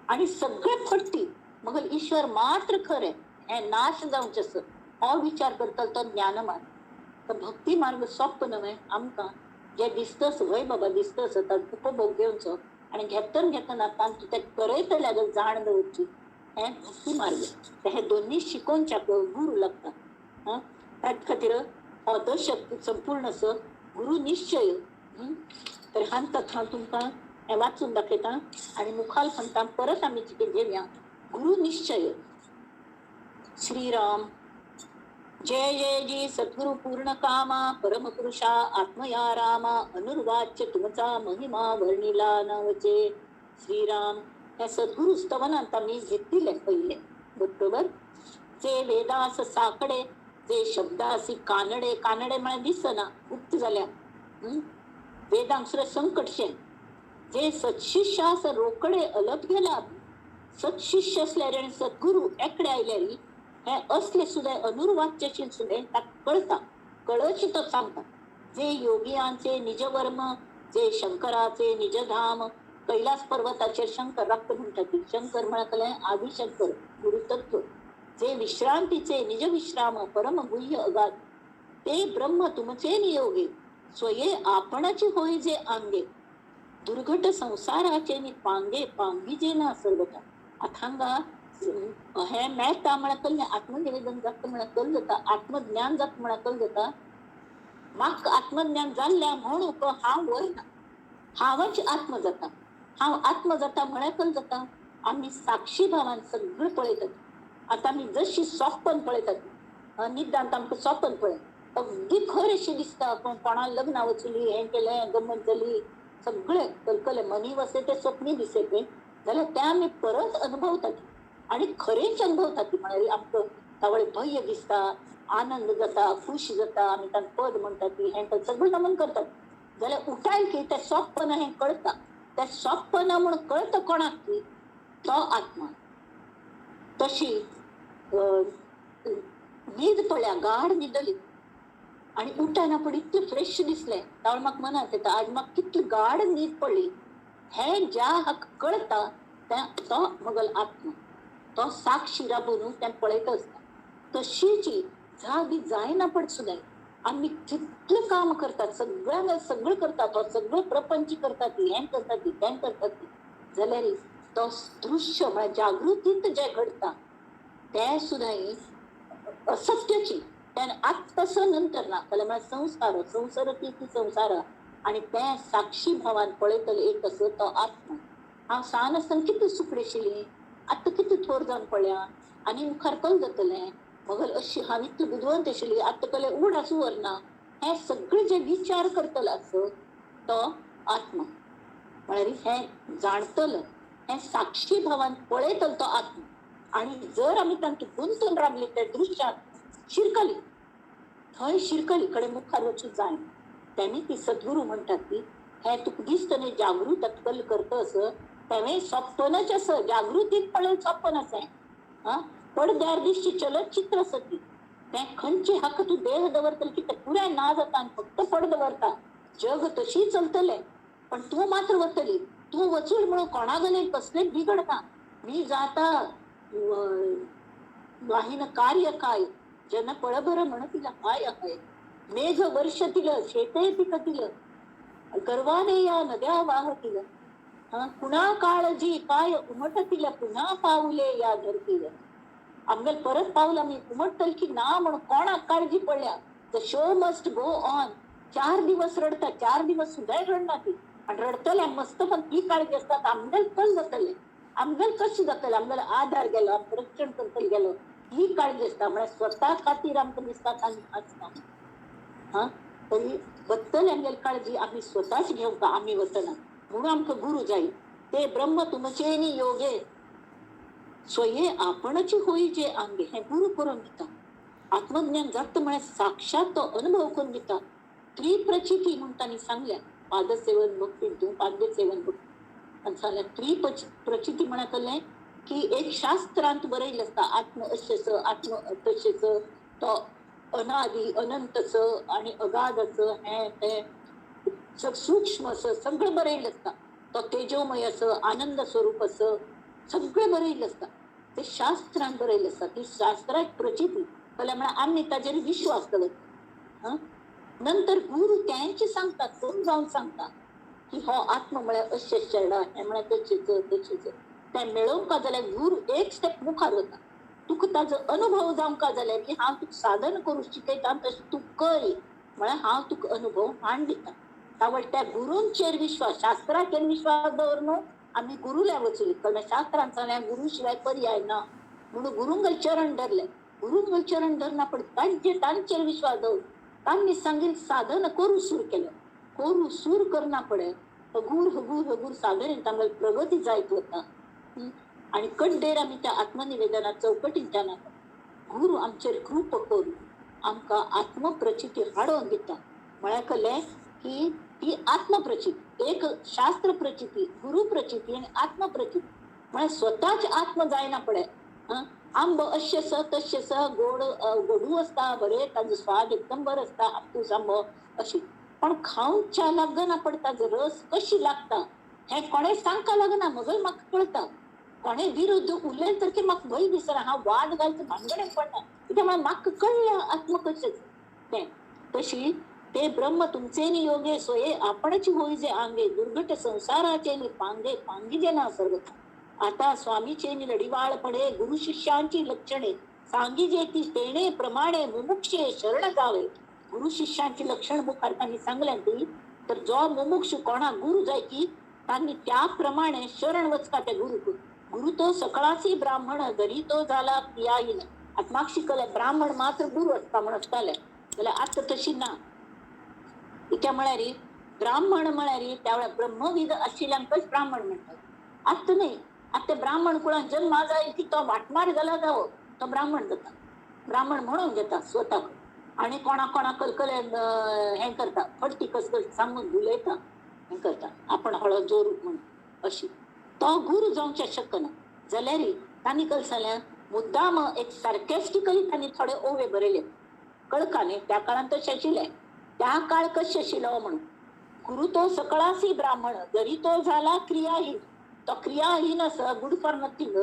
A: आणि सगळे फट्टी मगल ईश्वर मात्र खरें हे नाश जावचें आसा हो विचार करतलो तो ज्ञान मार्ग. तर भक्ती मार्ग सोप्प न्हय आमकां जे दिसतस वय बाबा दिसतस ताचो उपभोग घेवचो आणि घेतना तांतू ते करयतल्या जाण दवरची हे भक्ती मार्ग. हे दोन्ही शिकोवच्याक गुरू लागता. त्याच खातीर हो दर्शक संपूर्ण असो गुरु निश्चय. तर हांव तुमकां हे वाचून दाखयता आणि मुखाल सांगता परत आमी चिंतून घेवया. गुरु निश्चय श्रीराम जय जय जी सद्गुरु पूर्ण कामा परम पुरुषा आत्मया रामा अनुर्वाच्य तुमचा महिमा वर्णिला नावचे. श्रीराम हे सद्गुरु स्तवनांत आम्ही घेतले पहिले बरोबर. जे वेदास साकडे जे शब्दासी कानडे कानडे म्हळ्यार दिसना गुप्त जाल्या वेदांक सुद्दां संकटशे जे सत्शिष्यास रोकडे अलप गेला सत्शिष्य असल्यार आणि सद्गुरू एकडे आयल्यारी हे असले सुद्धा अनुर्वाच्यशील सुद्धा ताका कळता कळची तो सांगता. जे योगियांचे निजवर्म जे शंकराचे निजधाम कैलास पर्वताचेर शंकर राखता म्हणटा शंकर म्हळ्यार आदिशंकर गुरुतत्व जे विश्रांतीचे निज विश्राम परम गुह्य अगाध ते ब्रह्म तुमचे नियोगे स्वये आपणाची होय जे अंगे दुर्घट संसाराचे पांगे पांगी जे ना सर्वता. आता हे मेळटा म्हळ्यार कल्ले आत्मनिवेदन जाता म्हळ्यार कल जाता आत्मज्ञान जाता म्हळ्यार कल जाता म्हाका आत्मज्ञान जाल्ल्या म्हणून हांव वयना हांवच आत्म जाता. हांव आत्म जाता म्हळ्यार कल जाता आमी साक्षी भावान सगळें पळयतात. आता आमी जशी सोंपन पळयतात निदांत आमकां सोंपन पळय अगदी खरेशी दिसता पण कोणा लग्ना वचली हें केलें गमत जाली सगळे कलकले मनी वसे ते स्वप्नी दिसते जाल्यार ते आमी परत अनुभवतात आणि खरेच अनुभवतात म्हळ्यार आमकां तावळे भय दिसता आनंद जाता खुश जाता आमी तांकां पद म्हणटात हें सगळें नमन करतात जाल्यार उठायल की ते सोंपन हें कळटा ते सोंपना म्हूण कळटा कोणाक की तो आत्मा. तशी न्हीद पडल्या गाढ न्हिदली आणि उठना पण इतलें फ्रेश दिसलें तावळे म्हाका मनांत येता आज म्हाका कितली गाढ न्हीद पडली हे ज्या हाका कळटा तो मगल आत्मा तो साक्षी राबून तें पळयता आसता. तशीची जागी जायना पड सुद्दां आमी कितलें काम करतात सगळें करतात तो सगळें प्रपंच करतात हें करतात तें करतात जाल्यार तो दृश्य म्हळ्यार जागृतींत जें घडटा तें सुद्दां असत्याची त्यान आत्तसं नंतर ना जाल्यार संसार संसार ती संसार आणि तें साक्षी भावान पळयतले एक असो तो आत्मा. हांव सान आसतना कितली सुकडेशिली आतां कितली थोर जावन पडल्या आनी मुखार कल जातलें मगल अशी हांव इतली बुदवंत आशिल्ली आतां कले उड आसूं वरना हे सगळे जे विचार करतलो आसो तो आत्मा म्हळ्यार हें जाणतलो हें साक्षी भावान पळयतलो तो आत्मा. आणि जर आमी तांकां गुंतून रावली त्या दृश्यात शिरकली थंय शिरकली कडेन मुखार वचूंक जाय. त्यांनी ती सद्गुरू म्हणटात की हे तुका दिसता न्ही जागृत अक्कल करतस तेवें सोंपनच आसा जागृतीत पळय सोंपन आसा पडद्यार दिसची चलचित्र आसा ती तें खंयचे हाका तूं देह दवरतले की तें पुराय ना जाता आनी फक्त पड दवरता जग तशी चलतलें पण तूं मात्र वतली तूं वचून म्हणून कोणा गलें कसलेंच बिगड ना. मी जाता वाहिन कार्य काय जन पळभर म्हणतील हाय हाय मेघ वर्षतील शेते पिकतील गर्वाने या नद्या वाहतील पुन्हा काळजी पाय उमटतील पुन्हा पाऊले या धरतील आमगेल परत पावला मी उमटल की ना म्हणून कोणा काळजी पडल्या the show must go on 4 दिवस रडतात 4 दिवस सुद्धा रडणार ती आणि रडतल्या मस्त पण ती काळजी असतात आमगेल कल जातले आमगेल कशी जातले आमगेल आधार गेलो रक्षण करतल गेलो ही काळजी असता म्हणजे स्वतः खातीर आमकां दिसतात आणि असता तरी बद्दल आमगेल काळजी आम्ही स्वतःच घेवका आम्ही वतना म्हणून आमकां गुरु जाईल ते ब्रह्म तुमचे योगे स्वये आपणची होई जे अंगे हे गुरु करून दिता आत्मज्ञान जात म्हणे साक्षात तो अनुभव करून दिता त्रिप्रचिती म्हणताना सांगल्या पादसेवन भक्ती तू पाद्यसेवन भक्ती आणि सांगल्या त्रिप्रचिती म्हणतले की एक शास्त्रांत बरयलें असता आत्म अशेच आत्म तशेच तो अनादि अनंतच आणि अगाधच हे ते सूक्ष्म सगळं बरयलें असता तो तेजोमय आनंद स्वरूप सगळं बरयलें असता ते शास्त्रांत बरयलें असता ती शास्त्रात प्रचिती जाल्यार म्हळ्यार आमी ताजेर विश्वास दवरता नंतर गुरु त्यांचे सांगतात कोण जाऊन सांगता की हो आत्म म्हळ्यार अशें शेडा हे म्हळ्यार तशेंच ते मेळोवंका जाल्यार गुरु एक स्टेप मुखार वता तुका ताजो अनुभव जावंका जाल्यार की हांव तुका साधन करूं शिकयता तशें तूं कर म्हळ्यार हांव तुका अनुभव हाड दिता तावळ त्या गुरूंचेर विश्वास शास्त्राचेर विश्वास दवरनो आम्ही गुरुला वचली कारण शास्त्रांत सांगल्यार गुरु शिवाय पर्याय ना म्हणून गुरुंगल चरण धरले गुरुंगल चरण धरना पण तांचेर विश्वास दवर तांणी सांगील साधन करू सूर केलं करू सूर करना पडे हगूर साधन तांगल प्रगती जायत वता आणि कड्डेर आम्ही त्या आत्मनिवेदना चौकटीन त्यांना गुरु आमचेर कृप करू आमकां आत्मप्रचिती हाडोवन दिता म्हळ्यार कळ्ळें की ती आत्मप्रचिती एक शास्त्र प्रचिती गुरु प्रचिती आणि आत्मप्रचिती म्हळ्यार स्वतःच आत्म जायना पडे आंब अशेस तशेस गोड गोडू असता बरे ताजो स्वाद एकदम बरो असता हापूस आंबो अशी पण खावच्या लागना पडता रस कशी लागता हे कोणे सांगका लागना मगल म्हाका कळता कोणे विरुद्ध उलयले तर की म्हाका भंय दिसना हांव वाद घालता भानगडेन पडना कित्याक म्हाका कळ्ळें आत्म कशें तें तशी ते ब्रह्म तुमचे योगे सोये आपणची होई जे आंगे दुर्घट संसाराचे पांगे पांगिजे ना सर्वथा आता स्वामीचे लढीवाळ पडे गुरु शिष्यांची लक्षणे सांगिजे ती तेणे प्रमाणे मुमुक्षे शरण जावे गुरु शिष्यांची लक्षण मुखार्थांनी सांगल्या ती तर जो मुमुक्ष कोणा गुरु जाय की त्यांनी त्याप्रमाणे शरण वचका त्या गुरु तो सकळासी ब्राह्मण जरी तो झाला पियाहीन आत्माक्षी कले ब्राह्मण मात्र गुरु असता म्हणताले जाल्यार आता तशी ना इत्या म्हळ्यार ब्राह्मण म्हळ्यार त्या वेळा ब्रह्मविद आशिल्ल्यांकच ब्राह्मण म्हणतात आता नाही आता ब्राह्मण कुळान जन्म जाय की तो वाटमार जाला जावो तो ब्राह्मण जाता ब्राह्मण म्हणून घेता स्वताक आणि कोणा कलकले हे करता फटती कसकस सांगून उलयता हे करता आपण हळद जोरू म्हणून अशी तो गुरु जावचे शकना जाल्यार तांणी कळसाल्या मुद्दाम एक सार्केस्टिकली तांणी थोडे ओवे बरयले कळका न्ही त्या काळान तशें आशिल्लें त्या काळ कशें आशिल्लो म्हणून गुरु तो सकळासी ब्राह्मण जरी तो झाला क्रियाहीन तो क्रियाहीन आसा गुड फॉर नथिंग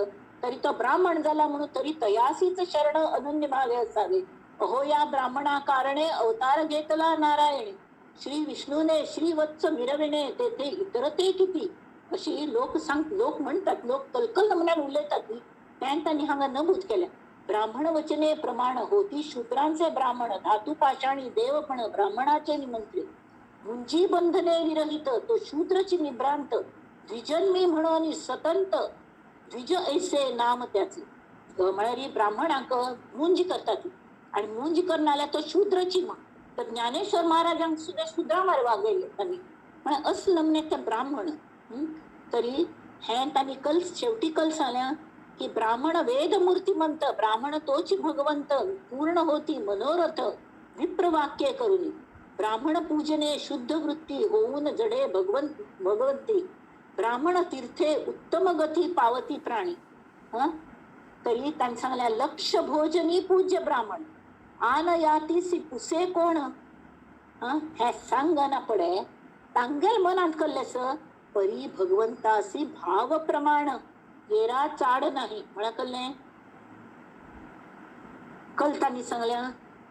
A: तरी तो ब्राह्मण झाला म्हणून तरी तयासीच शरण अनन्य भावे असावे अहो या ब्राह्मणा कारणे अवतार घेतला नारायण श्री विष्णूने श्रीवत्स मिरविणे तेथे इतरते किती अशी लोक म्हणतात लोक कलकल नमुन्यान उलयतात त्यांनी हांगा नमूद केल्या ब्राह्मण वचने प्रमाण होती शूद्रांचे ब्राह्मण धातू पाषाणी देवपण ब्राह्मणाचे निमंत्रित मुंजी बंधने विरहित तो शूद्रची निभ्रांत द्विजन्मी म्हणून सतंत द्विज ऐसे नाम त्याचे म्हळ्यार ब्राह्मणांक मुंज करतात आणि मुंज करणाऱ्या तो शूद्रची म्हण तर ज्ञानेश्वर महाराजांक सुद्धा शूद्रा मार वागयले त्यांनी म्हळ्यार असं नमने ते ब्राह्मण तरी हे त्यांनी शेवटी सांगल्या की ब्राह्मण वेद मूर्तिमंत ब्राह्मण तोच भगवंत पूर्ण होती मनोरथ विप्रवाक्य करुनी ब्राह्मण पूजने शुद्ध वृत्ती होऊन जडे भगवंती ब्राह्मण तीर्थे उत्तम गती पावती प्राणी तरी त्यांनी सांगल्या लक्ष भोजनी पूज्य ब्राह्मण आन यातीसी पुसे कोण हे सांगना पडे तांगेल मनात कल्लेस परी भगवंतासी भाव प्रमाण येरा चाड नाही म्हणा कल्ले कल तांणी सांगल्या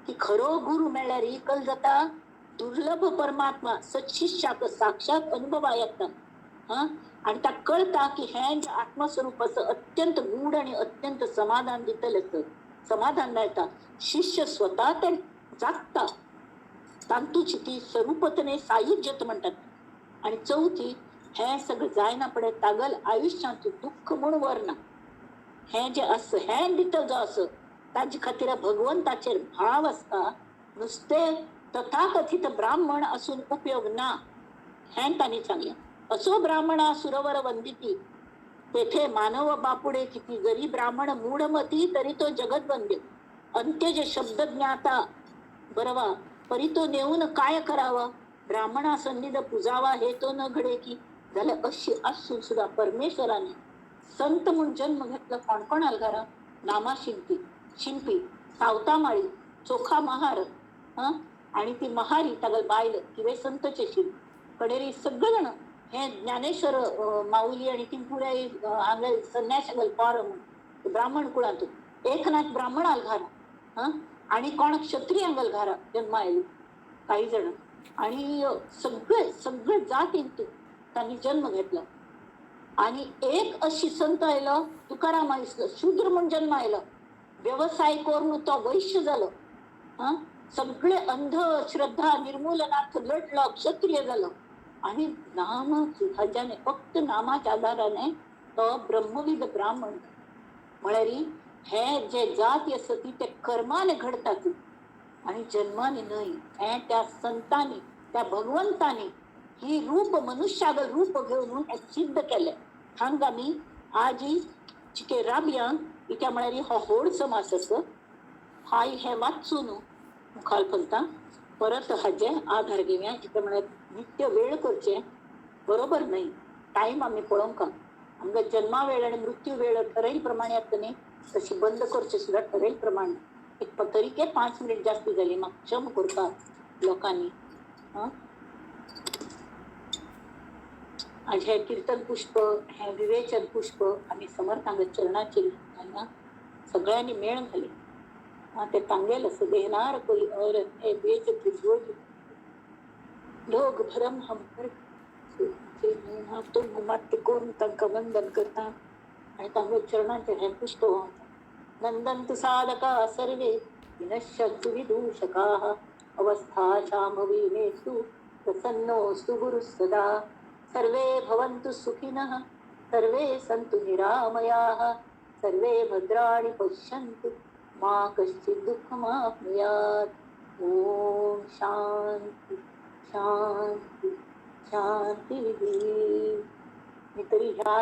A: की खरो गुरु मेळ्ळ्यार कल जाता दुर्लभ परमात्मा सत्शिष्याक साक्षात अनुभवा येता. आणि त्या कळता की हे जे आत्मस्वरूपाचं अत्यंत गूढ आणि अत्यंत समाधान दितलें समाधान मेळटा. शिष्य स्वतः ते जागता तांतूची ती स्वरूपतने सायुज्यत म्हणतात. आणि चौथी हे सगळं जायना पडे तागल आयुष्यात दुःख म्हूण वरना. हे जे असं हे दितल जो असं ताजे खातीर भगवंताचेर भाव असता. नुसते तथाकथित ब्राह्मण असून उपयोग ना हे तांणी सांगले. असो ब्राह्मणा सुरवर वंदिती तेथे मानव बापुडे किती जरी ब्राह्मण मूढमती तरी तो जगत वंद्य. अंत्य जे शब्द ज्ञाता बरवा परी तो नेऊन काय करावा. ब्राह्मणा सन्निध पूजावा हे तो न घडे की. झाले अशी असून सुद्धा परमेश्वराने संत म्हणून जन्म घेतला. कोण कोण अलगारा नामा शिंपी सावता माळी चोखा महार आणि ती महारी तागल बायल किंवा संतचे शिव कडेरी सगळेजण हे ज्ञानेश्वर माऊली आणि ती पुऱ्या आंगल संन्यासागल पार ब्राह्मण कुळातून एकनाथ ब्राह्मण अलघारा आणि कोण क्षत्रिय अंगल घारा जन्म आले काही जण. आणि सगळे जातींतून त्यांनी जन्म घेतला. आणि एक अशी संत आयलं तुकाराम आयसलं शूद्र म्हणून जन्म आयलं. व्यवसाय करून तो वैश्य झालं. सगळे अंध श्रद्धा निर्मूलनार्थ लढलं क्षत्रिय झालं. आणि नाम ह्याच्याने फक्त नामाच्या आधाराने तो ब्रह्मविद ब्राह्मण म्हळ्यारी हे जे जाती असत ते कर्माने घडतात आणि जन्माने नाही. हे त्या संतांनी त्या भगवंतानी ही रूप मनुष्यागल रूप घेऊन सिद्ध केले. हांगा मी आजी चिके राबियान इत्या म्हळ्यारी हो होड समास असं हाय हे वाचून मुखाल फलता परत हाजे आधार घेऊया. इथे म्हळ्यार नित्य वेळ करचे बरोबर नाही. टाइम आम्ही पळोवंक आमका जन्मा वेळ आणि मृत्यू वेळ ठरेल प्रमाणे आता न्ही तशी बंद करचे सुद्धा ठरेल प्रमाणे. एक तरीके 5 मिनिट जास्त झाली मग क्षम करता लोकांनी. आणि हे कीर्तन पुष्प हे विवेचन पुष्प आम्ही समर्थांच्या चरणाची सगळ्यांनी मेळ घाले. ते तांगेल असं देणार कोई औरत हे बेच त्रिभुज लोग भरम हम तो मत करून तांका वंदन करता आणि तांगे चरणाचे हे पुष्प नंदंतु साधका सर्वे विनश्यन्तु विदूषकाः अवस्था शाम्भवीमेषु प्रसन्नोऽस्तु गुरुः सदा. सर्वे भवन्तु सुखिनः सर्वे सन्तु निरामयाः सर्वे भद्राणि पश्यन्तु मा कश्चित् दुःखमाप्नुयात्. ओम शांती शांती शांती. मी तरी ह्या